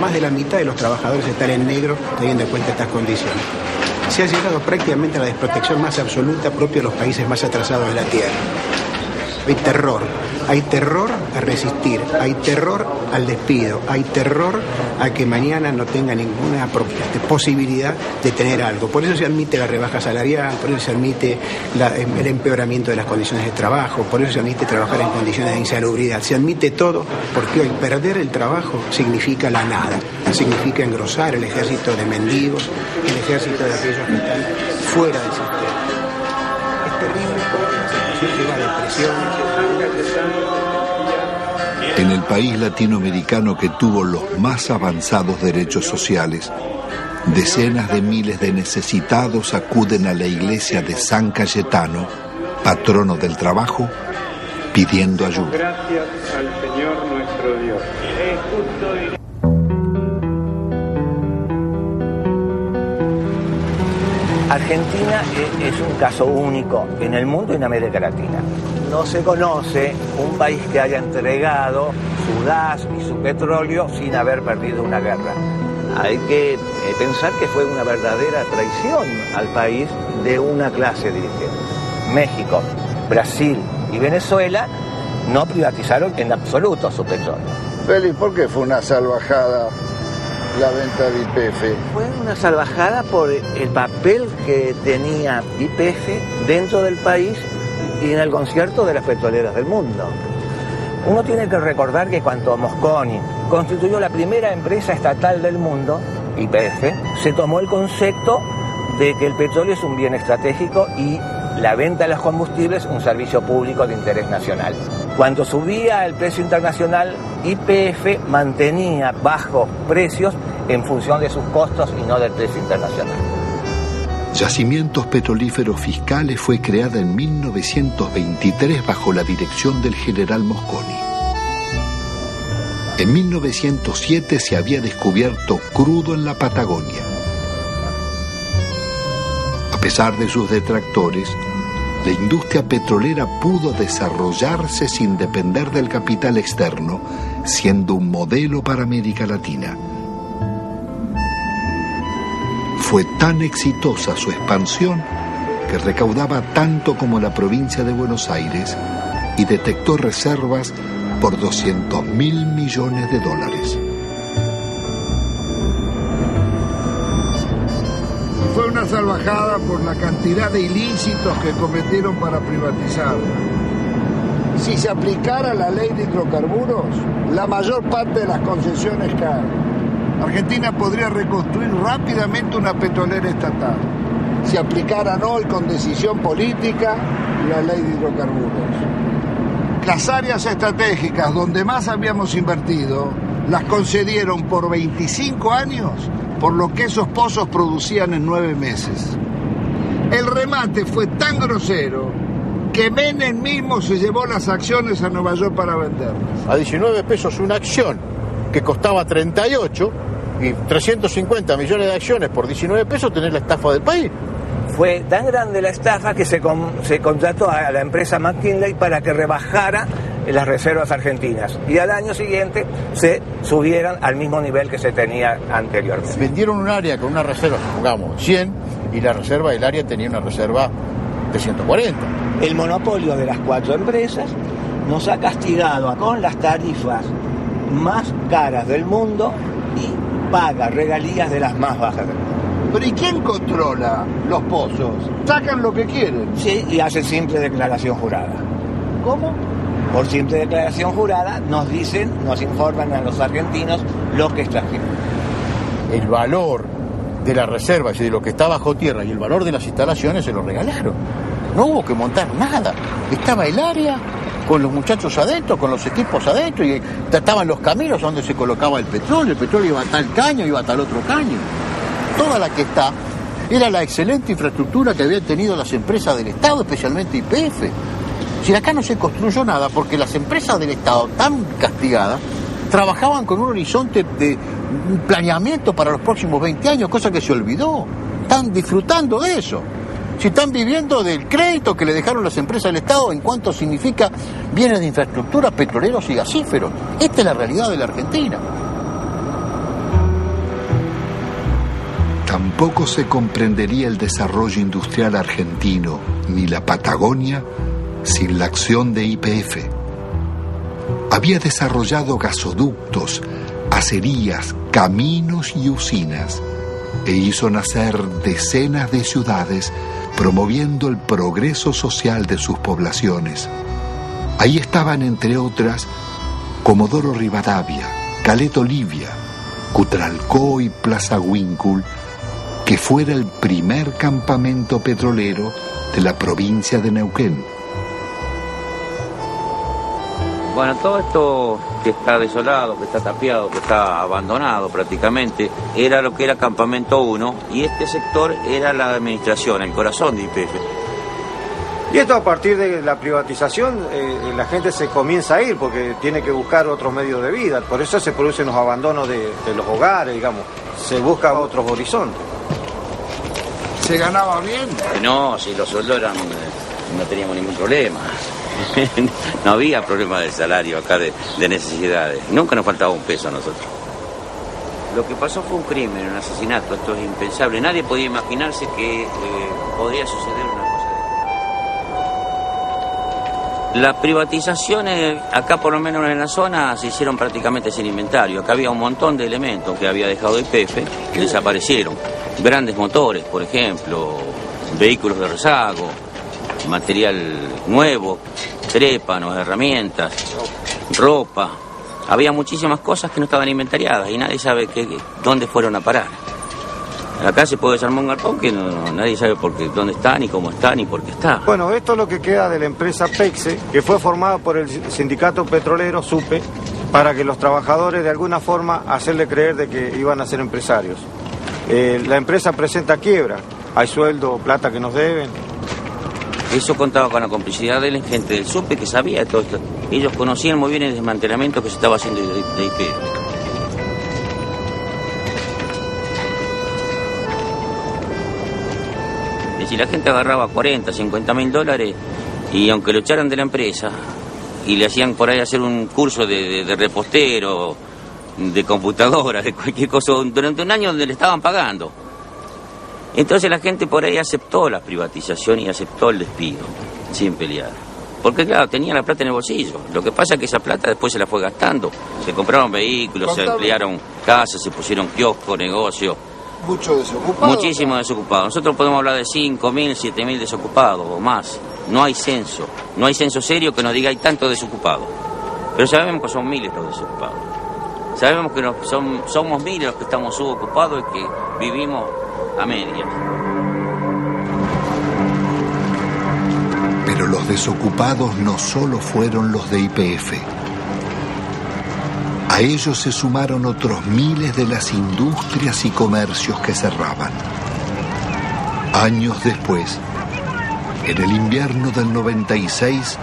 Más de la mitad de los trabajadores están en negro teniendo en cuenta estas condiciones. Se ha llegado prácticamente a la desprotección más absoluta propia de los países más atrasados de la Tierra. Hay terror a resistir, hay terror al despido, hay terror a que mañana no tenga ninguna posibilidad de tener algo. Por eso se admite la rebaja salarial, por eso se admite el empeoramiento de las condiciones de trabajo, por eso se admite trabajar en condiciones de insalubridad. Se admite todo porque hoy perder el trabajo significa la nada, significa engrosar el ejército de mendigos, el ejército de aquellos que están fuera del sistema. Es terrible, se lleva a depresiones. En el país latinoamericano que tuvo los más avanzados derechos sociales, decenas de miles de necesitados acuden a la iglesia de San Cayetano, patrono del trabajo, pidiendo ayuda. Gracias al Señor nuestro Dios. Es justo y... Argentina es un caso único en el mundo y en América Latina. No se conoce un país que haya entregado su gas y su petróleo sin haber perdido una guerra. Hay que pensar que fue una verdadera traición al país de una clase dirigente. México, Brasil y Venezuela no privatizaron en absoluto su petróleo. Félix, ¿por qué fue una salvajada la venta de YPF? Fue una salvajada por el papel que tenía YPF dentro del país y en el concierto de las petroleras del mundo. Uno tiene que recordar que cuando Mosconi constituyó la primera empresa estatal del mundo, YPF, se tomó el concepto de que el petróleo es un bien estratégico y la venta de los combustibles un servicio público de interés nacional. Cuando subía el precio internacional, YPF mantenía bajos precios en función de sus costos y no del precio internacional. Yacimientos Petrolíferos Fiscales fue creada en 1923 bajo la dirección del general Mosconi. En 1907 se había descubierto crudo en la Patagonia. A pesar de sus detractores, la industria petrolera pudo desarrollarse sin depender del capital externo, siendo un modelo para América Latina. Fue tan exitosa su expansión que recaudaba tanto como la provincia de Buenos Aires y detectó reservas por $200.000 millones. Fue una salvajada por la cantidad de ilícitos que cometieron para privatizar. Si se aplicara la ley de hidrocarburos, la mayor parte de las concesiones caen. Argentina podría reconstruir rápidamente una petrolera estatal si aplicaran hoy con decisión política la ley de hidrocarburos. Las áreas estratégicas donde más habíamos invertido las concedieron por 25 años por lo que esos pozos producían en 9 meses. El remate fue tan grosero que Menem mismo se llevó las acciones a Nueva York para venderlas. A 19 pesos una acción que costaba 38 y 350 millones de acciones por 19 pesos, tenés la estafa del país. Fue tan grande la estafa que se contrató a la empresa McKinley para que rebajara las reservas argentinas y al año siguiente se subieran al mismo nivel que se tenía anteriormente. Vendieron un área con una reserva, supongamos, 100, y la reserva del área tenía una reserva de 140. El monopolio de las 4 empresas nos ha castigado con las tarifas más caras del mundo y paga regalías de las más bajas del mundo. ¿Pero y quién controla los pozos? Sacan lo que quieren. Sí, y hacen simple declaración jurada. ¿Cómo? Por simple declaración jurada nos dicen, nos informan a los argentinos lo que extrajeron. El valor de las reservas y de lo que está bajo tierra y el valor de las instalaciones se lo regalaron. No hubo que montar nada. Estaba el área con los muchachos adentro, con los equipos adentro, y estaban los caminos donde se colocaba el petróleo iba a tal caño, iba a tal otro caño. Toda la que está era la excelente infraestructura que habían tenido las empresas del Estado, especialmente YPF. Si acá no se construyó nada porque las empresas del Estado, tan castigadas, trabajaban con un horizonte de planeamiento para los próximos 20 años, cosa que se olvidó. Están disfrutando de eso. Si están viviendo del crédito que le dejaron las empresas del Estado en cuanto significa bienes de infraestructura, petroleros y gasíferos. Esta es la realidad de la Argentina. Tampoco se comprendería el desarrollo industrial argentino ni la Patagonia sin la acción de YPF. Había desarrollado gasoductos, acerías, caminos y usinas e hizo nacer decenas de ciudades promoviendo el progreso social de sus poblaciones. Ahí estaban, entre otras, Comodoro Rivadavia, Caleta Olivia, Cutralcó y Plaza Huíncul, que fuera el primer campamento petrolero de la provincia de Neuquén. Bueno, todo esto que está desolado, que está tapiado, que está abandonado prácticamente, era lo que era Campamento 1, y este sector era la administración, el corazón de YPF. Y esto a partir de la privatización, la gente se comienza a ir porque tiene que buscar otros medios de vida, por eso se producen los abandonos de los hogares, digamos, se buscan otros horizontes. ¿Se ganaba bien? No, si los sueldos eran, no teníamos ningún problema. No había problema de salario acá, de necesidades. Nunca nos faltaba un peso a nosotros. Lo que pasó fue un crimen, un asesinato. Esto es impensable. Nadie podía imaginarse que podría suceder una cosa. Las privatizaciones, acá por lo menos en la zona, se hicieron prácticamente sin inventario. Acá había un montón de elementos que había dejado YPF que desaparecieron. Grandes motores, por ejemplo, vehículos de rezago, material nuevo, trépanos, herramientas, ropa. Había muchísimas cosas que no estaban inventariadas y nadie sabe dónde fueron a parar. Acá se puede desarmar un galpón que nadie sabe dónde está, ni cómo está, ni por qué está. Bueno, esto es lo que queda de la empresa PEXE, que fue formada por el sindicato petrolero SUPE, para que los trabajadores de alguna forma hacerle creer de que iban a ser empresarios. La empresa presenta quiebra, hay sueldo, plata que nos deben. Eso contaba con la complicidad de la gente del SUPE que sabía todo esto. Ellos conocían muy bien el desmantelamiento que se estaba haciendo de YPF. Si la gente agarraba 40, 50 mil dólares y aunque lo echaran de la empresa y le hacían por ahí hacer un curso de repostero, de computadora, de cualquier cosa, durante un año donde le estaban pagando. Entonces la gente por ahí aceptó la privatización y aceptó el despido, sin pelear. Porque claro, tenía la plata en el bolsillo. Lo que pasa es que esa plata después se la fue gastando. Se compraron vehículos, se ampliaron casas, se pusieron kioscos, negocios. Mucho desocupado. Muchísimo desocupado. Nosotros podemos hablar de 5.000, 7.000 desocupados o más. No hay censo. No hay censo serio que nos diga hay tantos desocupados. Pero sabemos que son miles los desocupados. Sabemos que somos miles los que estamos subocupados y que vivimos a medias. Pero los desocupados no solo fueron los de YPF. A ellos se sumaron otros miles de las industrias y comercios que cerraban. Años después, en el invierno del 96,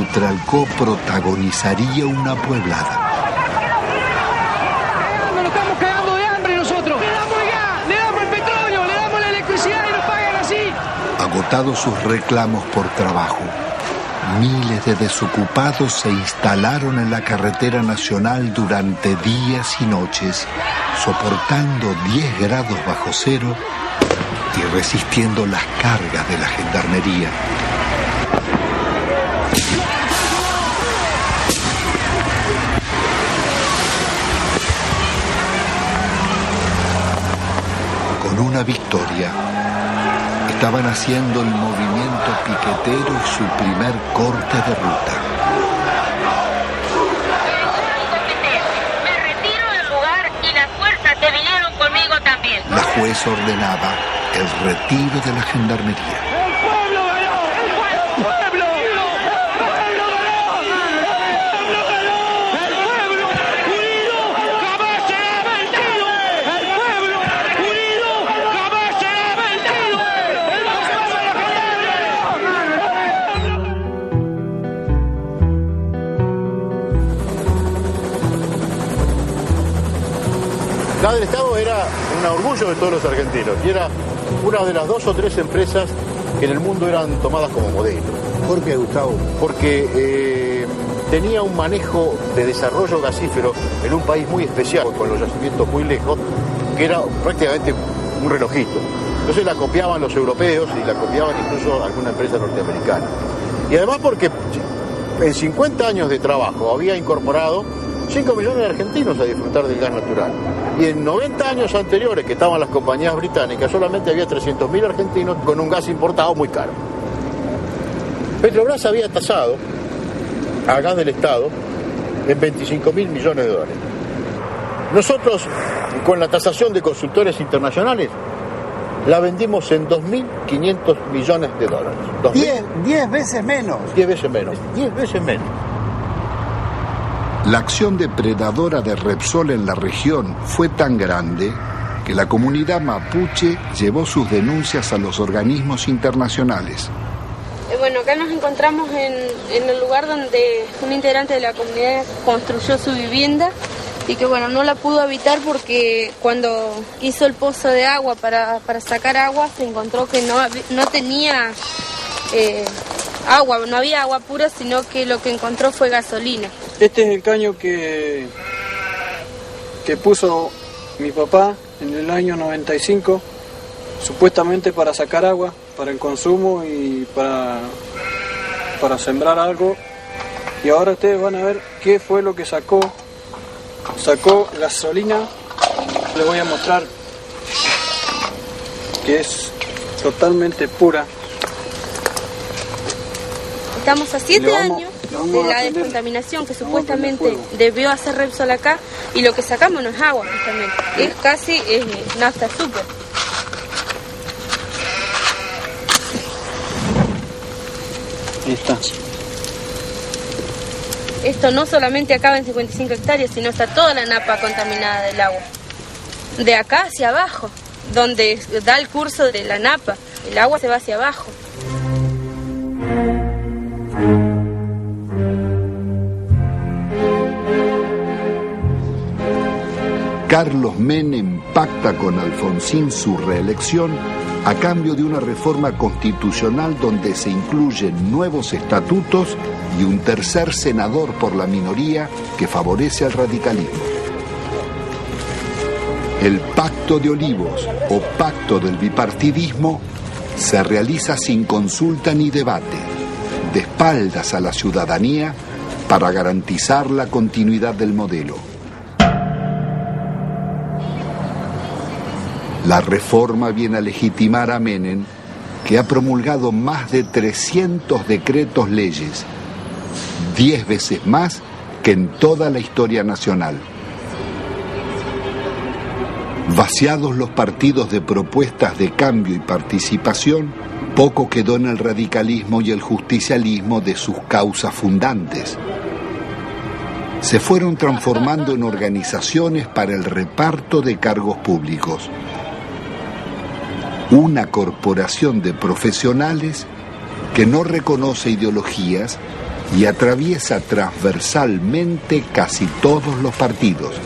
Utralcó protagonizaría una pueblada. Nos estamos cagando de hambre nosotros. Le damos el gas, le damos el petróleo, le damos la electricidad y nos pagan así. Agotados sus reclamos por trabajo, miles de desocupados se instalaron en la carretera nacional durante días y noches, soportando 10 grados bajo cero y resistiendo las cargas de la gendarmería. Con una victoria, estaban haciendo el movimiento piquetero y su primer corte de ruta. Me retiro del lugar y las fuerzas que vinieron conmigo también. La jueza ordenaba el retiro de la gendarmería. La del Estado era un orgullo de todos los argentinos y era una de las 2 o 3 empresas que en el mundo eran tomadas como modelo. ¿Por qué, Gustavo? Porque tenía un manejo de desarrollo gasífero en un país muy especial, con los yacimientos muy lejos, que era prácticamente un relojito. Entonces la copiaban los europeos y la copiaban incluso alguna empresa norteamericana. Y además porque en 50 años de trabajo había incorporado 5 millones de argentinos a disfrutar del gas natural. Y en 90 años anteriores que estaban las compañías británicas, solamente había 300.000 argentinos con un gas importado muy caro. Petrobras había tasado a gas del Estado en 25.000 millones de dólares. Nosotros, con la tasación de consultores internacionales, la vendimos en 2.500 millones de dólares. 10 veces menos. 10 veces menos. 10 veces menos. La acción depredadora de Repsol en la región fue tan grande que la comunidad mapuche llevó sus denuncias a los organismos internacionales. Bueno, acá nos encontramos en el lugar donde un integrante de la comunidad construyó su vivienda y que bueno, no la pudo habitar porque cuando hizo el pozo de agua para sacar agua se encontró que no tenía agua, no había agua pura, sino que lo que encontró fue gasolina. Este es el caño que puso mi papá en el año 95, supuestamente para sacar agua, para el consumo y para sembrar algo. Y ahora ustedes van a ver qué fue lo que sacó. Sacó gasolina. Les voy a mostrar que es totalmente pura. Estamos a 7 años de la descontaminación que supuestamente debió hacer Repsol acá, y lo que sacamos no es agua, justamente. Es casi nafta super. Ahí está. Esto no solamente acaba en 55 hectáreas, sino está toda la napa contaminada del agua. De acá hacia abajo, donde da el curso de la napa, el agua se va hacia abajo. Carlos Menem pacta con Alfonsín su reelección a cambio de una reforma constitucional donde se incluyen nuevos estatutos y un tercer senador por la minoría que favorece al radicalismo. El Pacto de Olivos o Pacto del Bipartidismo se realiza sin consulta ni debate, de espaldas a la ciudadanía para garantizar la continuidad del modelo. La reforma viene a legitimar a Menem, que ha promulgado más de 300 decretos leyes, 10 veces más que en toda la historia nacional. Vaciados los partidos de propuestas de cambio y participación, poco quedó en el radicalismo y el justicialismo de sus causas fundantes. Se fueron transformando en organizaciones para el reparto de cargos públicos. Una corporación de profesionales que no reconoce ideologías y atraviesa transversalmente casi todos los partidos,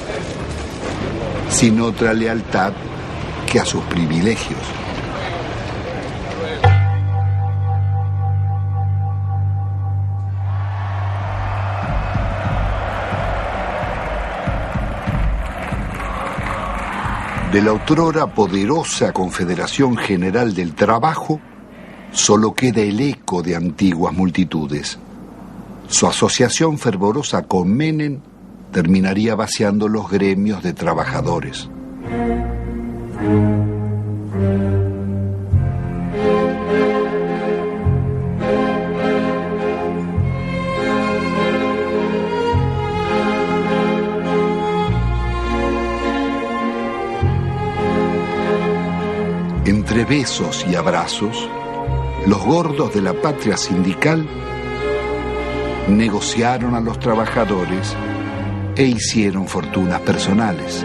sin otra lealtad que a sus privilegios. De la otrora poderosa Confederación General del Trabajo, solo queda el eco de antiguas multitudes. Su asociación fervorosa con Menem terminaría vaciando los gremios de trabajadores. Entre besos y abrazos, los gordos de la patria sindical negociaron a los trabajadores e hicieron fortunas personales.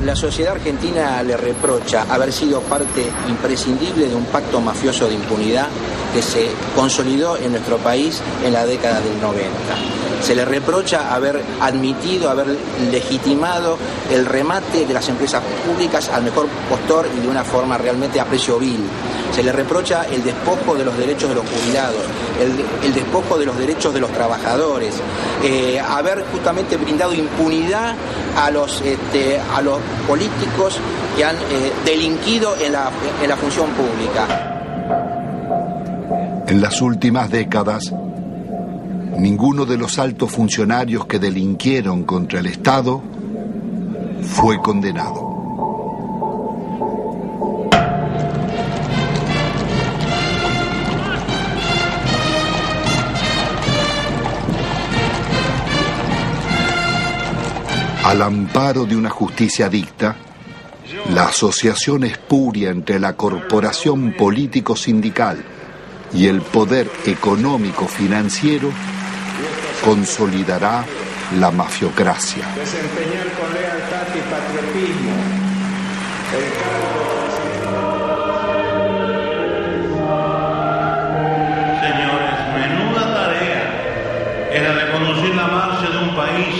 La sociedad argentina le reprocha haber sido parte imprescindible de un pacto mafioso de impunidad que se consolidó en nuestro país en la década del 90. Se le reprocha haber admitido, haber legitimado el remate de las empresas públicas al mejor postor y de una forma realmente a precio vil. Se le reprocha el despojo de los derechos de los jubilados, el despojo de los derechos de los trabajadores, haber justamente brindado impunidad a los políticos que han delinquido en la función pública. En las últimas décadas, ninguno de los altos funcionarios que delinquieron contra el Estado fue condenado. Al amparo de una justicia dicta, la asociación espuria entre la corporación político-sindical y el poder económico-financiero consolidará la mafiocracia. Desempeñar con lealtad y patriotismo Señores, menuda tarea es la de conducir la marcha de un país,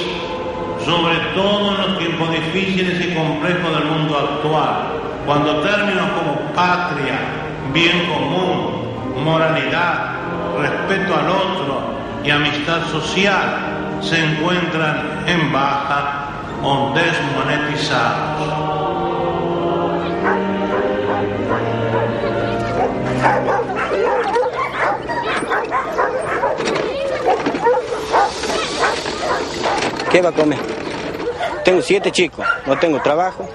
sobre todo en los tiempos difíciles y complejos del mundo actual, cuando términos como patria, bien común, moralidad, respeto al otro y amistad social se encuentran en baja o desmonetizados. ¿Qué va a comer? Tengo 7 chicos, no tengo trabajo,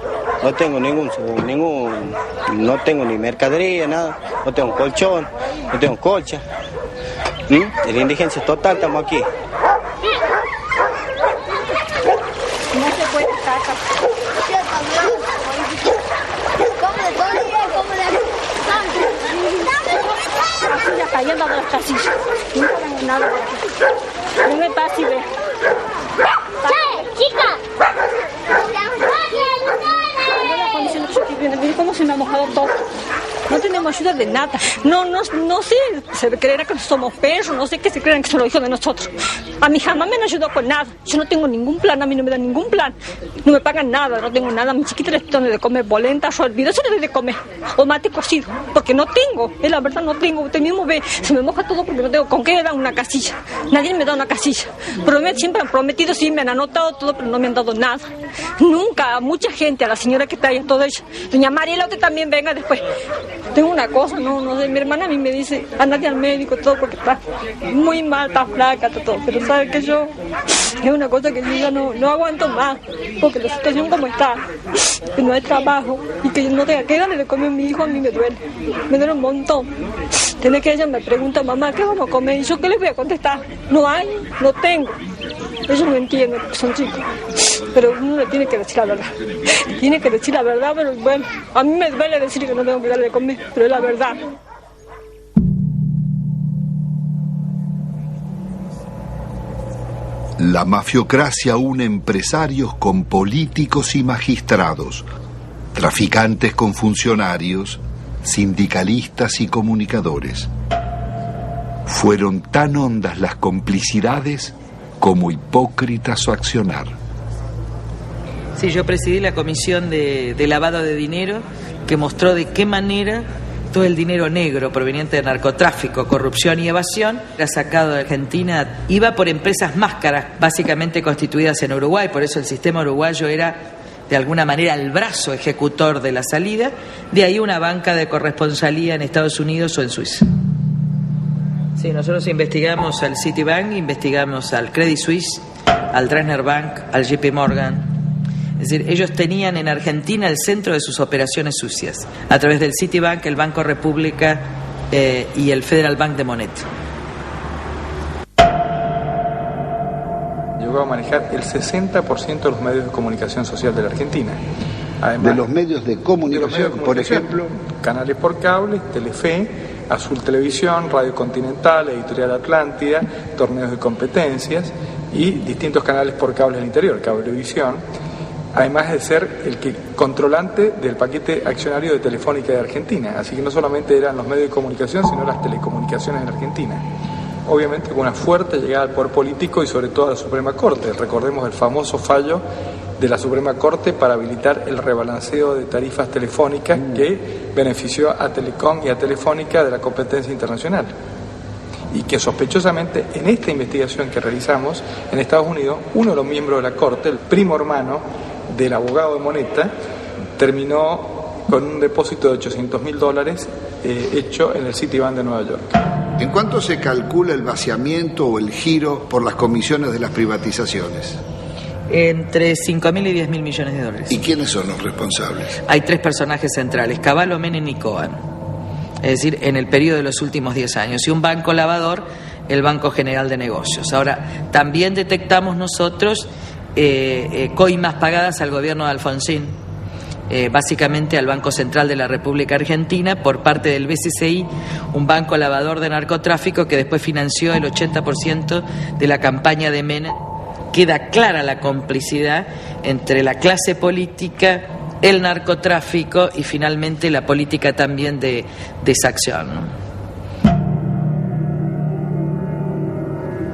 no tengo no tengo ni mercadería, nada, no tengo colchón, no tengo colcha. En la indigencia total estamos aquí. No se puede estar acá. Ya cayendo de las casillas. No tengo nada por aquí. No me pasa y ve. ¡Chica! Mira cómo se me ha mojado todo. No tenemos ayuda de nada. No sé, se creerá que somos perros, no sé qué se creerán que son los hijos de nosotros. A mí jamás me han ayudado con nada. Yo no tengo ningún plan, a mí no me dan ningún plan. No me pagan nada, no tengo nada. A mi chiquita les doy de comer polenta, hervido, eso les doy de comer. O mate cocido, porque no tengo. Es la verdad, no tengo. Usted mismo ve, se me moja todo porque no tengo con qué me dan una casilla. Nadie me da una casilla. Pero siempre han prometido, sí, me han anotado todo, pero no me han dado nada. Nunca, a mucha gente, a la señora que está ahí, a toda ella. Doña Mariela, que también venga después. Tengo una cosa, no sé, mi hermana a mí me dice, andate al médico, todo, porque está muy mal, está flaca, está todo, pero sabe que yo, es una cosa que yo ya no aguanto más, porque la situación como está, que no hay trabajo, y que yo no tenga que darle de comer a mi hijo, a mí me duele un montón. Tiene que ella me pregunta, mamá, ¿qué vamos a comer? Y yo, ¿qué les voy a contestar? No hay, no tengo. Ellos no entienden, son chicos, pero uno le tiene que decir la verdad. Tiene que decir la verdad, pero bueno, a mí me duele decir que no tengo que darle de comer, pero es la verdad. La mafiocracia une empresarios con políticos y magistrados, traficantes con funcionarios, sindicalistas y comunicadores. Fueron tan hondas las complicidades como hipócrita su accionar. Sí, yo presidí la comisión de lavado de dinero que mostró de qué manera todo el dinero negro proveniente de narcotráfico, corrupción y evasión era sacado de Argentina. Iba por empresas máscaras, básicamente constituidas en Uruguay, por eso el sistema uruguayo era de alguna manera el brazo ejecutor de la salida, de ahí una banca de corresponsalía en Estados Unidos o en Suiza. Sí, nosotros investigamos al Citibank, investigamos al Credit Suisse, al Dresdner Bank, al JP Morgan. Es decir, ellos tenían en Argentina el centro de sus operaciones sucias, a través del Citibank, el Banco República y el Federal Bank de Moneta. Llegó a manejar el 60% de los medios de comunicación social de la Argentina. Además, de los medios de comunicación, por ejemplo, canales por cable, Telefe, Azul Televisión, Radio Continental, Editorial Atlántida, torneos de competencias y distintos canales por cable del interior, Cablevisión, además de ser el controlante del paquete accionario de Telefónica de Argentina. Así que no solamente eran los medios de comunicación, sino las telecomunicaciones en Argentina. Obviamente con una fuerte llegada al poder político y sobre todo a la Suprema Corte. Recordemos el famoso fallo de la Suprema Corte para habilitar el rebalanceo de tarifas telefónicas que benefició a Telecom y a Telefónica de la competencia internacional. Y que sospechosamente en esta investigación que realizamos en Estados Unidos, uno de los miembros de la Corte, el primo hermano del abogado de Moneta, terminó con un depósito de $800.000 hecho en el Citibank de Nueva York. ¿En cuánto se calcula el vaciamiento o el giro por las comisiones de las privatizaciones? Entre 5.000 y 10.000 millones de dólares. ¿Y quiénes son los responsables? Hay 3 personajes centrales: Cavallo, Menem y Cohen. Es decir, en el periodo de los últimos 10 años. Y un banco lavador, el Banco General de Negocios. Ahora, también detectamos nosotros coimas pagadas al gobierno de Alfonsín, básicamente al Banco Central de la República Argentina, por parte del BCCI, un banco lavador de narcotráfico que después financió el 80% de la campaña de Menem. Queda clara la complicidad entre la clase política, el narcotráfico y finalmente la política también de exacción, ¿no?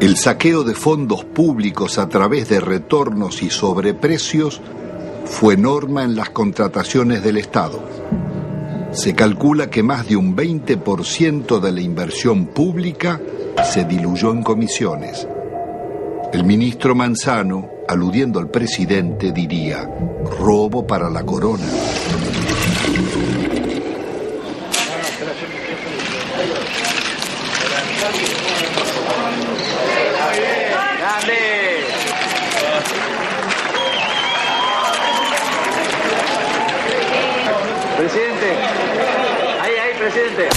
El saqueo de fondos públicos a través de retornos y sobreprecios fue norma en las contrataciones del Estado. Se calcula que más de un 20% de la inversión pública se diluyó en comisiones. El ministro Manzano, aludiendo al presidente, diría: robo para la corona. Presidente, ahí, presidente.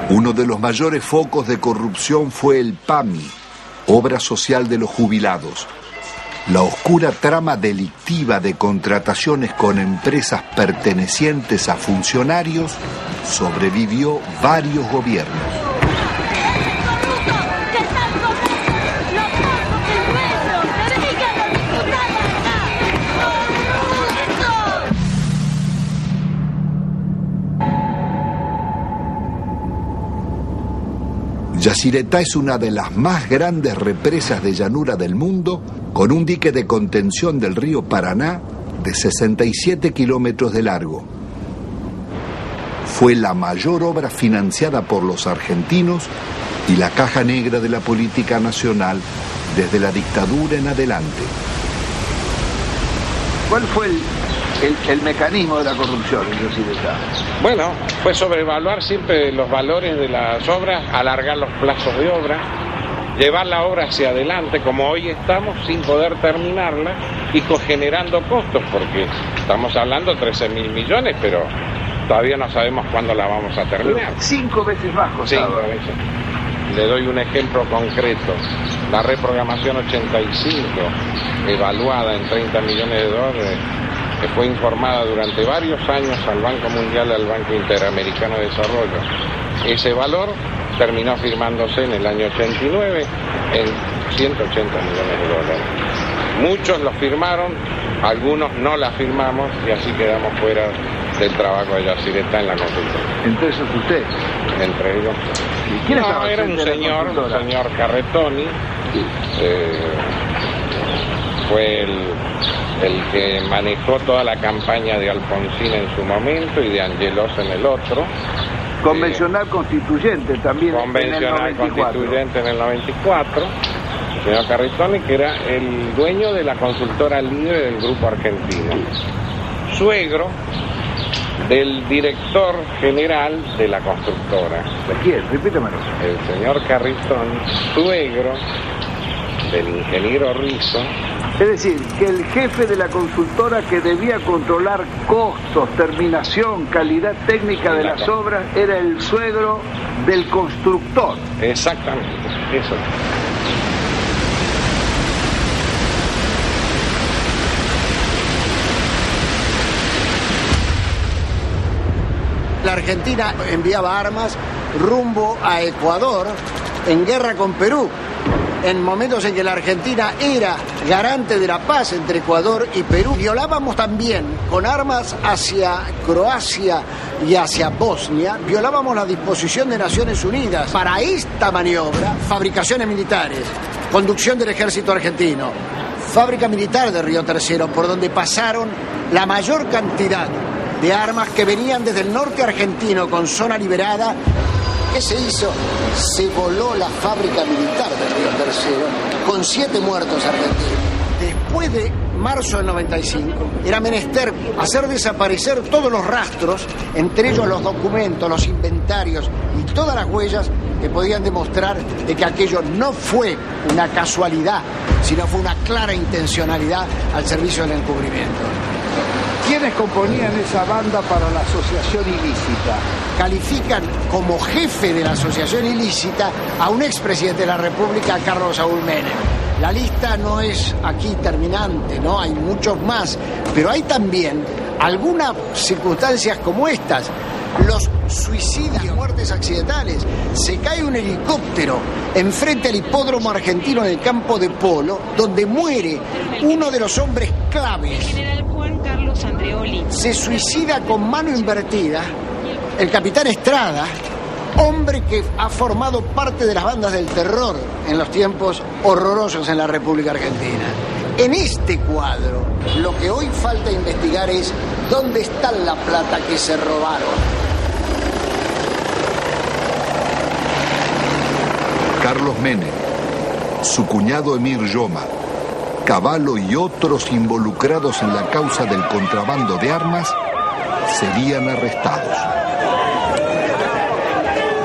Uno de los mayores focos de corrupción fue el PAMI, Obra Social de los Jubilados. La oscura trama delictiva de contrataciones con empresas pertenecientes a funcionarios sobrevivió varios gobiernos. Yacyretá es una de las más grandes represas de llanura del mundo, con un dique de contención del río Paraná de 67 kilómetros de largo. Fue la mayor obra financiada por los argentinos y la caja negra de la política nacional desde la dictadura en adelante. ¿Cuál fue el mecanismo de la corrupción en Yacyretá? Bueno, fue sobrevaluar siempre los valores de las obras, alargar los plazos de obra, llevar la obra hacia adelante, como hoy estamos, sin poder terminarla y generando costos, porque estamos hablando de 13.000 millones, pero todavía no sabemos cuándo la vamos a terminar. 5 veces más costaba. 5 veces. Le doy un ejemplo concreto. La reprogramación 85, evaluada en 30 millones de dólares, que fue informada durante varios años al Banco Mundial y al Banco Interamericano de Desarrollo. Ese valor terminó firmándose en el año 89 en 180 millones de dólares. Muchos lo firmaron, algunos no la firmamos y así quedamos fuera del trabajo de Yacyretá en la consulta. ¿Entre esos usted? Entre ellos. ¿Y quién estaba? Era un señor Carretoni. Fue el que manejó toda la campaña de Alfonsín en su momento y de Angelos en el otro. Convencional constituyente también. Convencional constituyente en el 94. El señor Carretoni, que era el dueño de la consultora libre del Grupo Argentino. Suegro del director general de la constructora. ¿De quién? Repítemelo. El señor Carretoni, suegro del ingeniero Rizzo. Es decir, que el jefe de la consultora que debía controlar costos, terminación, calidad técnica de las obras, era el suegro del constructor. Exactamente, eso. La Argentina enviaba armas rumbo a Ecuador en guerra con Perú, en momentos en que la Argentina era garante de la paz entre Ecuador y Perú. Violábamos también con armas hacia Croacia y hacia Bosnia, violábamos la disposición de Naciones Unidas para esta maniobra: fabricaciones militares, conducción del ejército argentino, fábrica militar de Río Tercero, por donde pasaron la mayor cantidad de armas que venían desde el norte argentino con zona liberada. ¿Qué se hizo? Se voló la fábrica militar de Río Tercero con 7 muertos argentinos. Después de marzo del 95, era menester hacer desaparecer todos los rastros, entre ellos los documentos, los inventarios y todas las huellas que podían demostrar de que aquello no fue una casualidad, sino fue una clara intencionalidad al servicio del encubrimiento. ¿Quiénes componían esa banda para la asociación ilícita? Califican como jefe de la asociación ilícita a un expresidente de la República, Carlos Saúl Menem. La lista no es aquí terminante, ¿no? Hay muchos más, pero hay también algunas circunstancias como estas. Los suicidios, muertes accidentales. Se cae un helicóptero enfrente al hipódromo argentino en el campo de polo, donde muere uno de los hombres claves. El general Juan Carlos Andreoli. Se suicida con mano invertida el capitán Estrada, hombre que ha formado parte de las bandas del terror en los tiempos horrorosos en la República Argentina. En este cuadro, lo que hoy falta investigar es dónde está la plata que se robaron. Carlos Menem, su cuñado Emir Yoma, Cavallo y otros involucrados en la causa del contrabando de armas serían arrestados.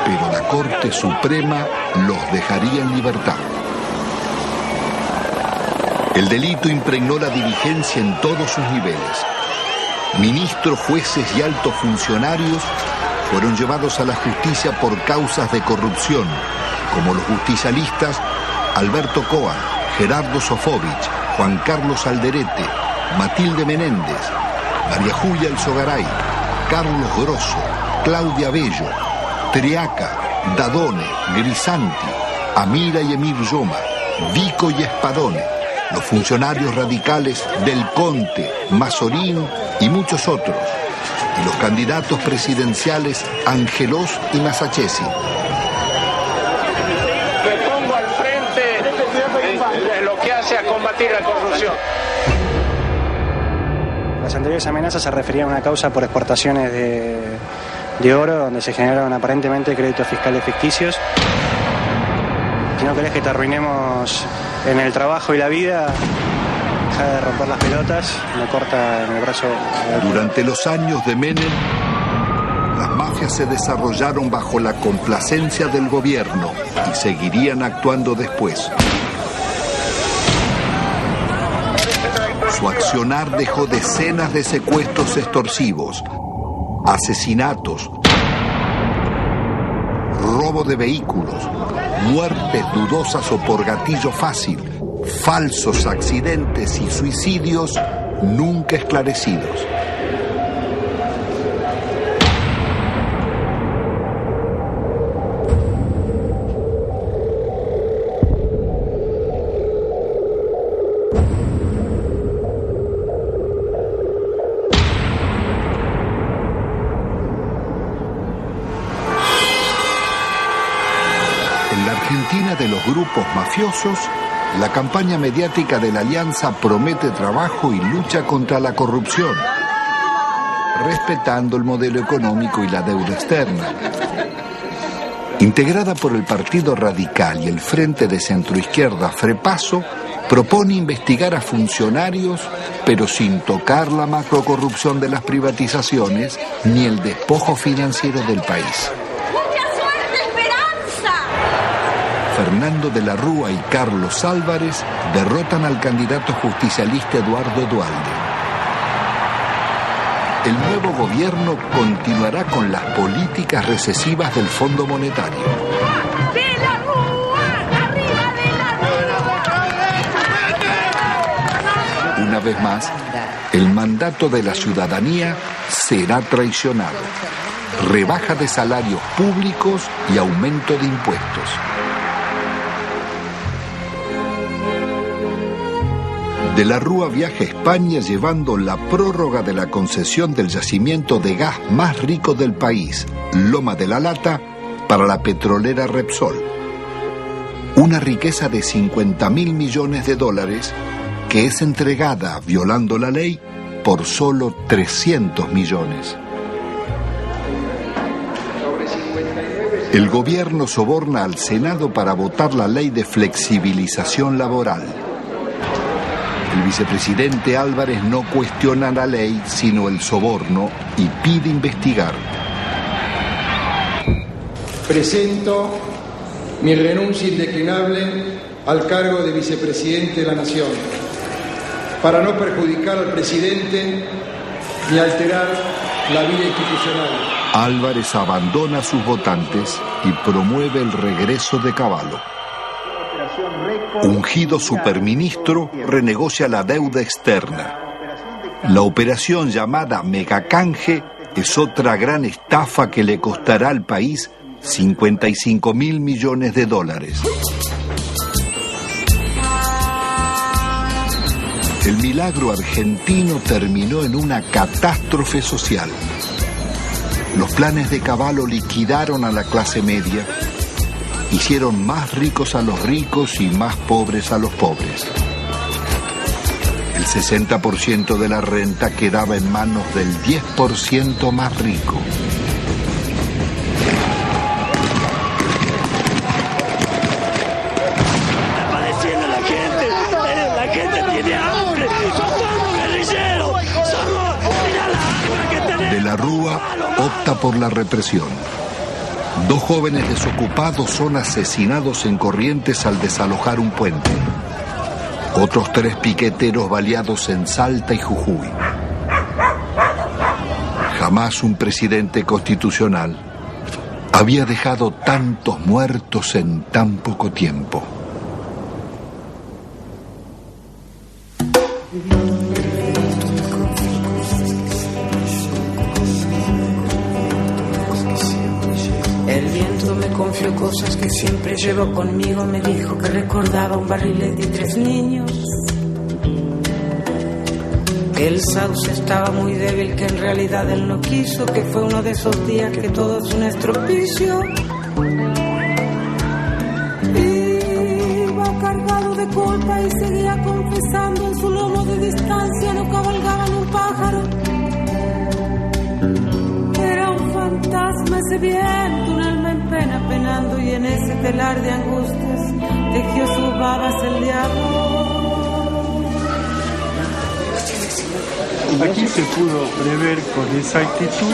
Pero la Corte Suprema los dejaría en libertad. El delito impregnó la dirigencia en todos sus niveles. Ministros, jueces y altos funcionarios fueron llevados a la justicia por causas de corrupción, como los justicialistas Alberto Coan, Gerardo Sofovich, Juan Carlos Alderete, Matilde Menéndez, María Julia Elzogaray, Carlos Grosso, Claudia Bello, Triaca, Dadone, Grisanti, Amira y Emir Yoma, Vico y Espadone, los funcionarios radicales Del Conte, Mazorín y muchos otros, y los candidatos presidenciales Angelós y Masachesi. Me pongo al frente de lo que hace a combatir la corrupción. Las anteriores amenazas se referían a una causa por exportaciones de oro, donde se generaron aparentemente créditos fiscales ficticios. Si no querés que te arruinemos en el trabajo y la vida, deja de romper las pelotas, me corta en el brazo. Durante los años de Menem, las mafias se desarrollaron bajo la complacencia del gobierno y seguirían actuando después. Su accionar dejó decenas de secuestros extorsivos, asesinatos, robo de vehículos, muertes dudosas o por gatillo fácil, falsos accidentes y suicidios nunca esclarecidos. De los grupos mafiosos, la campaña mediática de la Alianza promete trabajo y lucha contra la corrupción, respetando el modelo económico y la deuda externa. Integrada por el Partido Radical y el Frente de Centroizquierda Frepaso, propone investigar a funcionarios, pero sin tocar la macrocorrupción de las privatizaciones ni el despojo financiero del país. Fernando de la Rúa y Carlos Álvarez derrotan al candidato justicialista Eduardo Duhalde. El nuevo gobierno continuará con las políticas recesivas del Fondo Monetario. ¡De la Rúa! ¡Arriba de la Rúa! Una vez más, el mandato de la ciudadanía será traicionado. Rebaja de salarios públicos y aumento de impuestos. De la Rúa viaja a España llevando la prórroga de la concesión del yacimiento de gas más rico del país, Loma de la Lata, para la petrolera Repsol. Una riqueza de 50.000 millones de dólares que es entregada, violando la ley, por solo 300 millones. El gobierno soborna al Senado para votar la ley de flexibilización laboral. El vicepresidente Álvarez no cuestiona la ley, sino el soborno, y pide investigar. Presento mi renuncia indeclinable al cargo de vicepresidente de la Nación, para no perjudicar al presidente ni alterar la vida institucional. Álvarez abandona a sus votantes y promueve el regreso de Cavallo. Ungido superministro, renegocia la deuda externa. La operación llamada Megacanje es otra gran estafa que le costará al país 55.000 millones de dólares. El milagro argentino terminó en una catástrofe social. Los planes de Cavallo liquidaron a la clase media, hicieron más ricos a los ricos y más pobres a los pobres. El 60% de la renta quedaba en manos del 10% más rico. Está padeciendo la gente tiene hambre, somos guerrilleros, mira la arma que tenemos. De la Rúa opta por la represión. 2 jóvenes desocupados son asesinados en Corrientes al desalojar un puente. Otros 3 piqueteros baleados en Salta y Jujuy. Jamás un presidente constitucional había dejado tantos muertos en tan poco tiempo. El viento me confió cosas que siempre llevo conmigo. Me dijo que recordaba un barrilete y 3 niños. Que el sauce estaba muy débil, que en realidad él no quiso. Que fue uno de esos días que todo es un estropicio. Iba cargado de culpa y seguía confesando. En su lomo de distancia no cabalgaban un pájaro. Fantasma ese viento, un alma en pena penando, y en ese telar de angustias tejió sus babas el diablo. Aquí se pudo prever con exactitud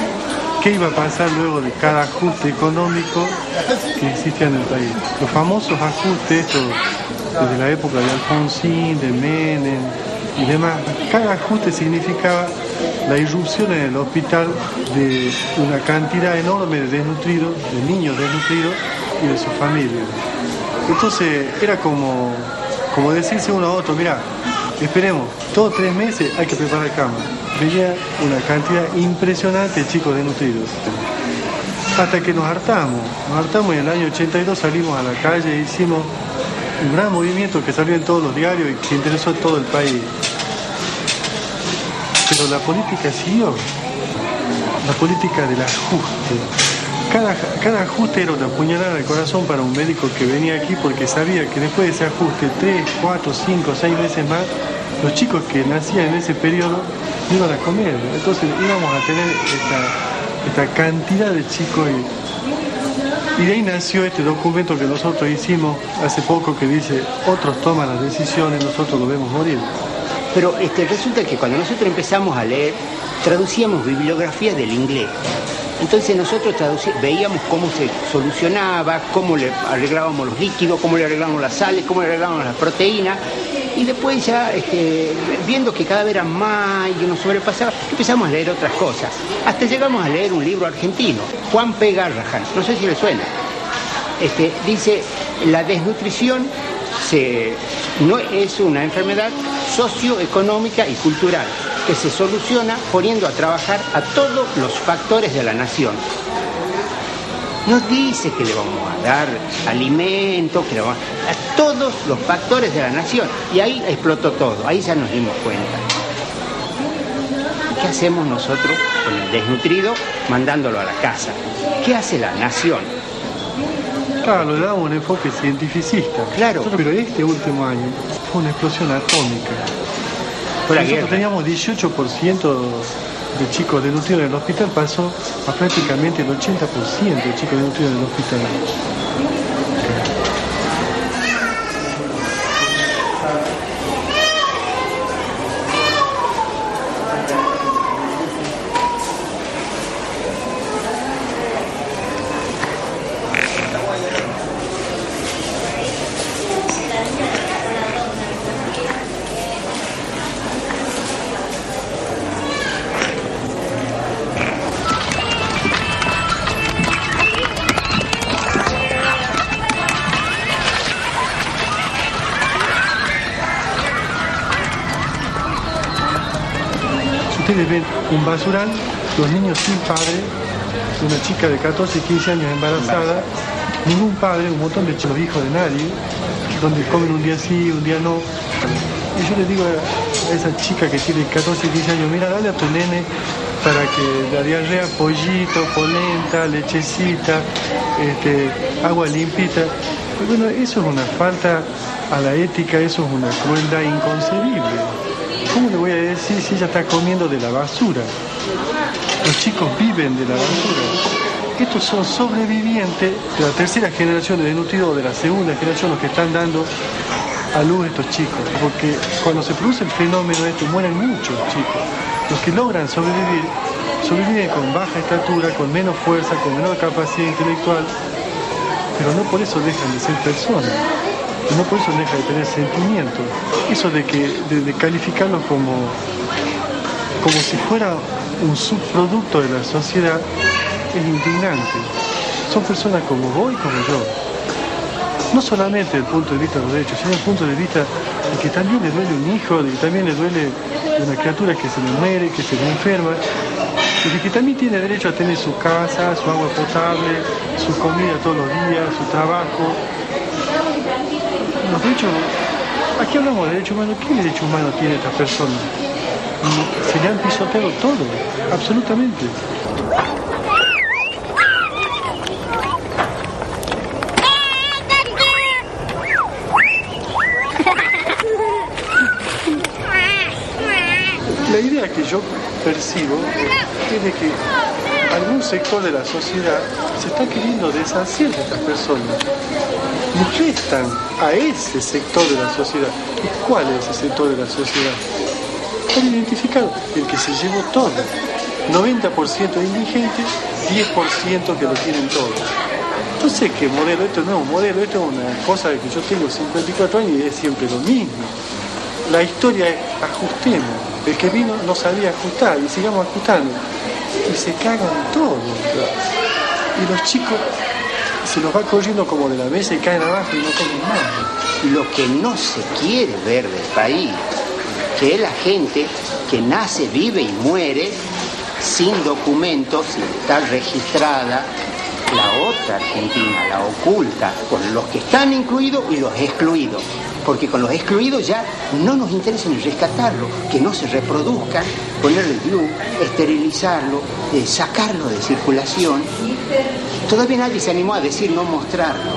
qué iba a pasar luego de cada ajuste económico que existía en el país. Los famosos ajustes, desde la época de Alfonsín, de Menem y demás, cada ajuste significaba la irrupción en el hospital de una cantidad enorme de desnutridos, de niños desnutridos y de sus familias. Entonces era como decirse uno a otro, mira, esperemos, todos 3 meses hay que preparar cama. Venía una cantidad impresionante de chicos desnutridos. Hasta que nos hartamos y en el año 82 salimos a la calle e hicimos un gran movimiento que salió en todos los diarios y que interesó a todo el país. Pero la política siguió, la política del ajuste. Cada ajuste era una puñalada al corazón para un médico que venía aquí, porque sabía que después de ese ajuste, 3, 4, 5, 6 veces más, los chicos que nacían en ese periodo no iban a comer. Entonces íbamos a tener esta cantidad de chicos. Y de ahí nació este documento que nosotros hicimos hace poco, que dice: otros toman las decisiones, nosotros lo vemos morir. Pero resulta que cuando nosotros empezamos a leer, traducíamos bibliografía del inglés. Entonces nosotros veíamos cómo se solucionaba, cómo le arreglábamos los líquidos, cómo le arreglábamos las sales, cómo le arreglábamos las proteínas. Y después ya, viendo que cada vez eran más y que nos sobrepasaba, empezamos a leer otras cosas. Hasta llegamos a leer un libro argentino, Juan P. Garrahan, no sé si le suena. Dice: la desnutrición no es una enfermedad socioeconómica y cultural que se soluciona poniendo a trabajar a todos los factores de la nación. Nos dice que le vamos a dar alimento, que le vamos a todos los factores de la nación. Y ahí explotó todo, ahí ya nos dimos cuenta. ¿Qué hacemos nosotros con el desnutrido mandándolo a la casa? ¿Qué hace la nación? Claro, le damos un enfoque cientificista. Claro. Pero este último año fue una explosión atómica. Nosotros teníamos 18% de chicos desnutridos en el hospital, pasó a prácticamente el 80% de chicos desnutridos en el hospital. Ustedes ven un basural, los niños sin padre, una chica de 14, 15 años embarazada, ningún padre, un montón de los hijos de nadie, donde comen un día sí, un día no. Y yo le digo a esa chica que tiene 14, 15 años, mira, dale a tu nene para que la diarrea, pollito, polenta, lechecita, agua limpita. Y bueno, eso es una falta a la ética, eso es una crueldad inconcebible. ¿Cómo le voy a decir si ella está comiendo de la basura? Los chicos viven de la basura. Estos son sobrevivientes de la tercera generación de desnutridos, o de la segunda generación, los que están dando a luz estos chicos. Porque cuando se produce el fenómeno mueren muchos chicos. Los que logran sobrevivir, sobreviven con baja estatura, con menos fuerza, con menor capacidad intelectual, pero no por eso dejan de ser personas. No por eso deja de tener sentimientos. Eso de calificarlos como si fuera un subproducto de la sociedad es indignante. Son personas como vos y como yo. No solamente desde el punto de vista de los derechos, sino desde el punto de vista de que también le duele un hijo, de que también le duele una criatura que se le muere, que se le enferma, y de que también tiene derecho a tener su casa, su agua potable, su comida todos los días, su trabajo. Los derechos, aquí hablamos de derechos humanos. ¿Qué derecho humano tiene esta persona? Se le han pisoteado todo, absolutamente. La idea que yo percibo es de que algún sector de la sociedad se está queriendo deshacer de estas personas. Y restan a ese sector de la sociedad. ¿Y cuál es ese sector de la sociedad? Están identificados, el que se llevó todo. 90% de indigentes, 10% que lo tienen todo. No sé qué modelo, esto no es un modelo, esto es una cosa de que yo tengo 54 años y es siempre lo mismo. La historia es ajustemos. El que vino no sabía ajustar y sigamos ajustando. Y se cagan todo. Y los chicos se los va corriendo como de la mesa y caen abajo y no comen nada. Lo que no se quiere ver del país, que es la gente que nace, vive y muere sin documentos, sin estar registrada, la otra Argentina, la oculta, con los que están incluidos y los excluidos. Porque con los excluidos ya no nos interesa ni rescatarlo, que no se reproduzcan, ponerle el glue, esterilizarlo, sacarlo de circulación. Todavía nadie se animó a decir no mostrarlo.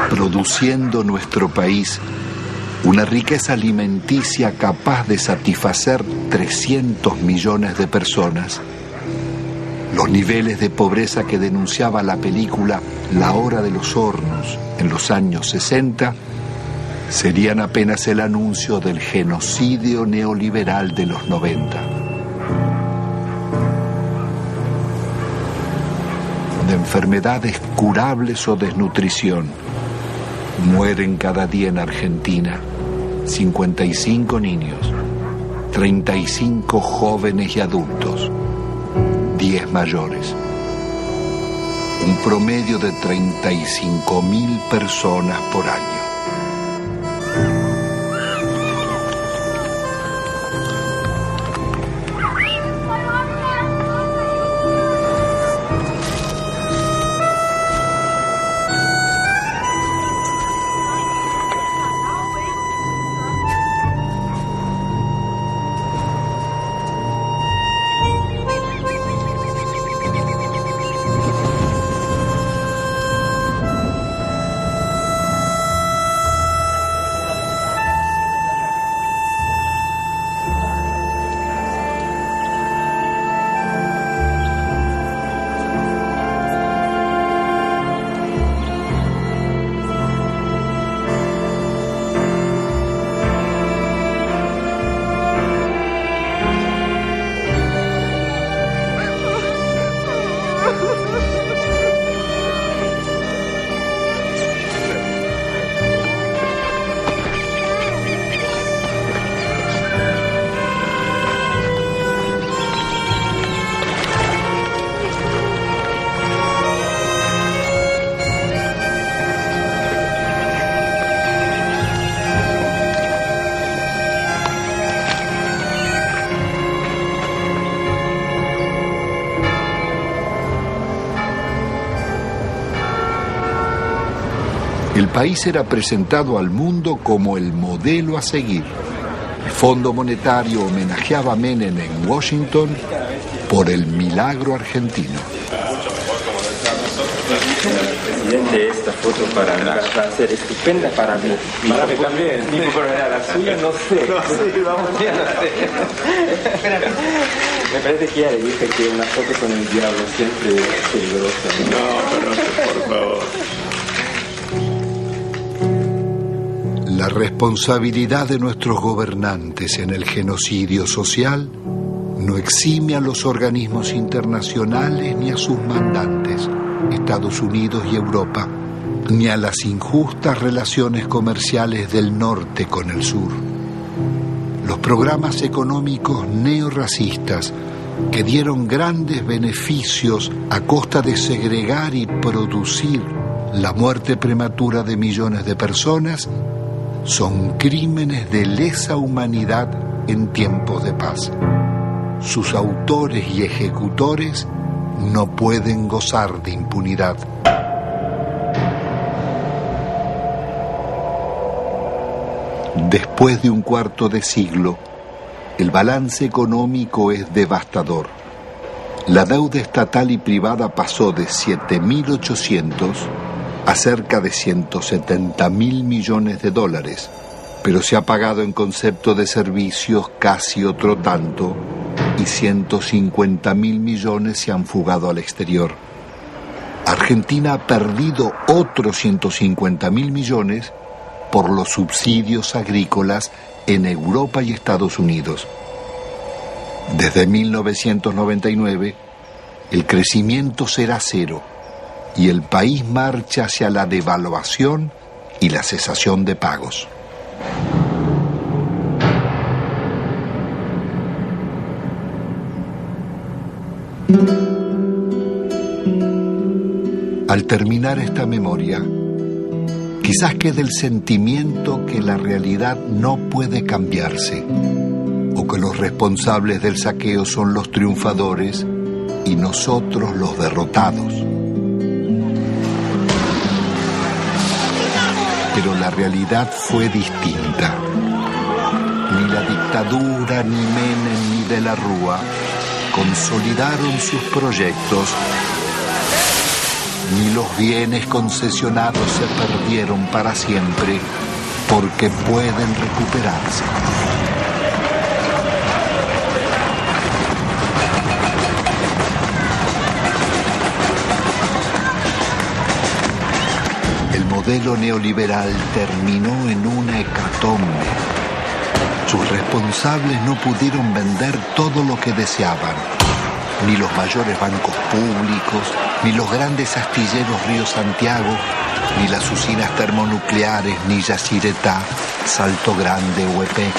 Produciendo nuestro país una riqueza alimenticia capaz de satisfacer 300 millones de personas. Los niveles de pobreza que denunciaba la película La Hora de los Hornos en los años 60 serían apenas el anuncio del genocidio neoliberal de los 90. De enfermedades curables o desnutrición, mueren cada día en Argentina 55 niños, 35 jóvenes y adultos, 10 mayores. Un promedio de 35.000 personas por año. país era presentado al mundo como el modelo a seguir. El Fondo Monetario homenajeaba a Menem en Washington por el milagro argentino. Presidente, esta foto va a ser estupenda para mí. Para mí también. Pero la suya no sé. Vamos bien, no sé. Me parece que ya le dije que una foto con el diablo siempre es peligrosa. No, por favor. La responsabilidad de nuestros gobernantes en el genocidio social no exime a los organismos internacionales ni a sus mandantes, Estados Unidos y Europa, ni a las injustas relaciones comerciales del norte con el sur. Los programas económicos neorracistas que dieron grandes beneficios a costa de segregar y producir la muerte prematura de millones de personas son crímenes de lesa humanidad en tiempos de paz. Sus autores y ejecutores no pueden gozar de impunidad. Después de un cuarto de siglo, el balance económico es devastador. La deuda estatal y privada pasó de 7.800 a cerca de 170.000 millones de dólares, pero se ha pagado en concepto de servicios casi otro tanto y 150.000 millones se han fugado al exterior. Argentina ha perdido otros 150.000 millones por los subsidios agrícolas en Europa y Estados Unidos. Desde 1999, el crecimiento será cero y el país marcha hacia la devaluación y la cesación de pagos. Al terminar esta memoria, quizás quede el sentimiento que la realidad no puede cambiarse, o que los responsables del saqueo son los triunfadores y nosotros los derrotados. Pero la realidad fue distinta. Ni la dictadura, ni Menem, ni de la Rúa consolidaron sus proyectos, ni los bienes concesionados se perdieron para siempre, porque pueden recuperarse. El modelo neoliberal terminó en una hecatombe. Sus responsables no pudieron vender todo lo que deseaban, ni los mayores bancos públicos, ni los grandes astilleros Río Santiago, ni las usinas termonucleares, ni Yacyretá, Salto Grande o EPEC.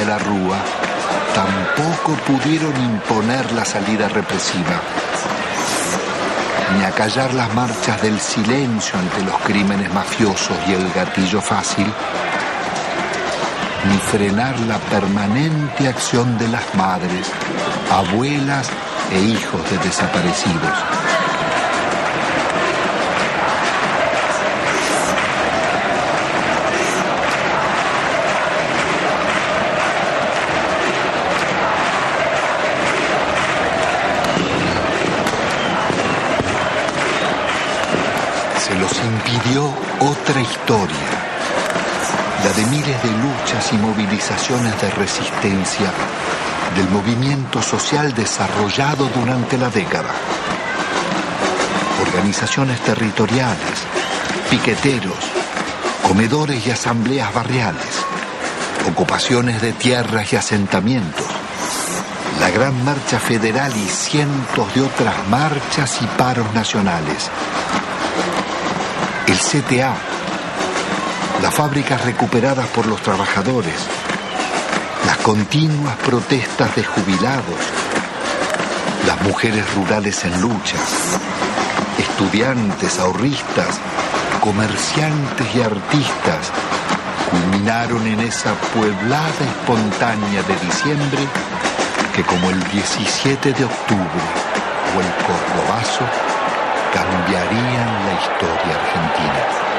La Rúa tampoco pudieron imponer la salida represiva, ni acallar las marchas del silencio ante los crímenes mafiosos y el gatillo fácil, ni frenar la permanente acción de las madres, abuelas e hijos de desaparecidos. Impidió otra historia, la de miles de luchas y movilizaciones de resistencia del movimiento social desarrollado durante la década. Organizaciones territoriales, piqueteros, comedores y asambleas barriales, ocupaciones de tierras y asentamientos, la Gran Marcha Federal y cientos de otras marchas y paros nacionales. El CTA, las fábricas recuperadas por los trabajadores, las continuas protestas de jubilados, las mujeres rurales en lucha, estudiantes, ahorristas, comerciantes y artistas culminaron en esa pueblada espontánea de diciembre que, como el 17 de octubre o el Cordobazo, cambiarían la historia argentina.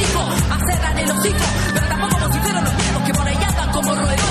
Sigo, a cerrar el hocico, pero tampoco como si fueran los mismos que por ahí andan como roedores.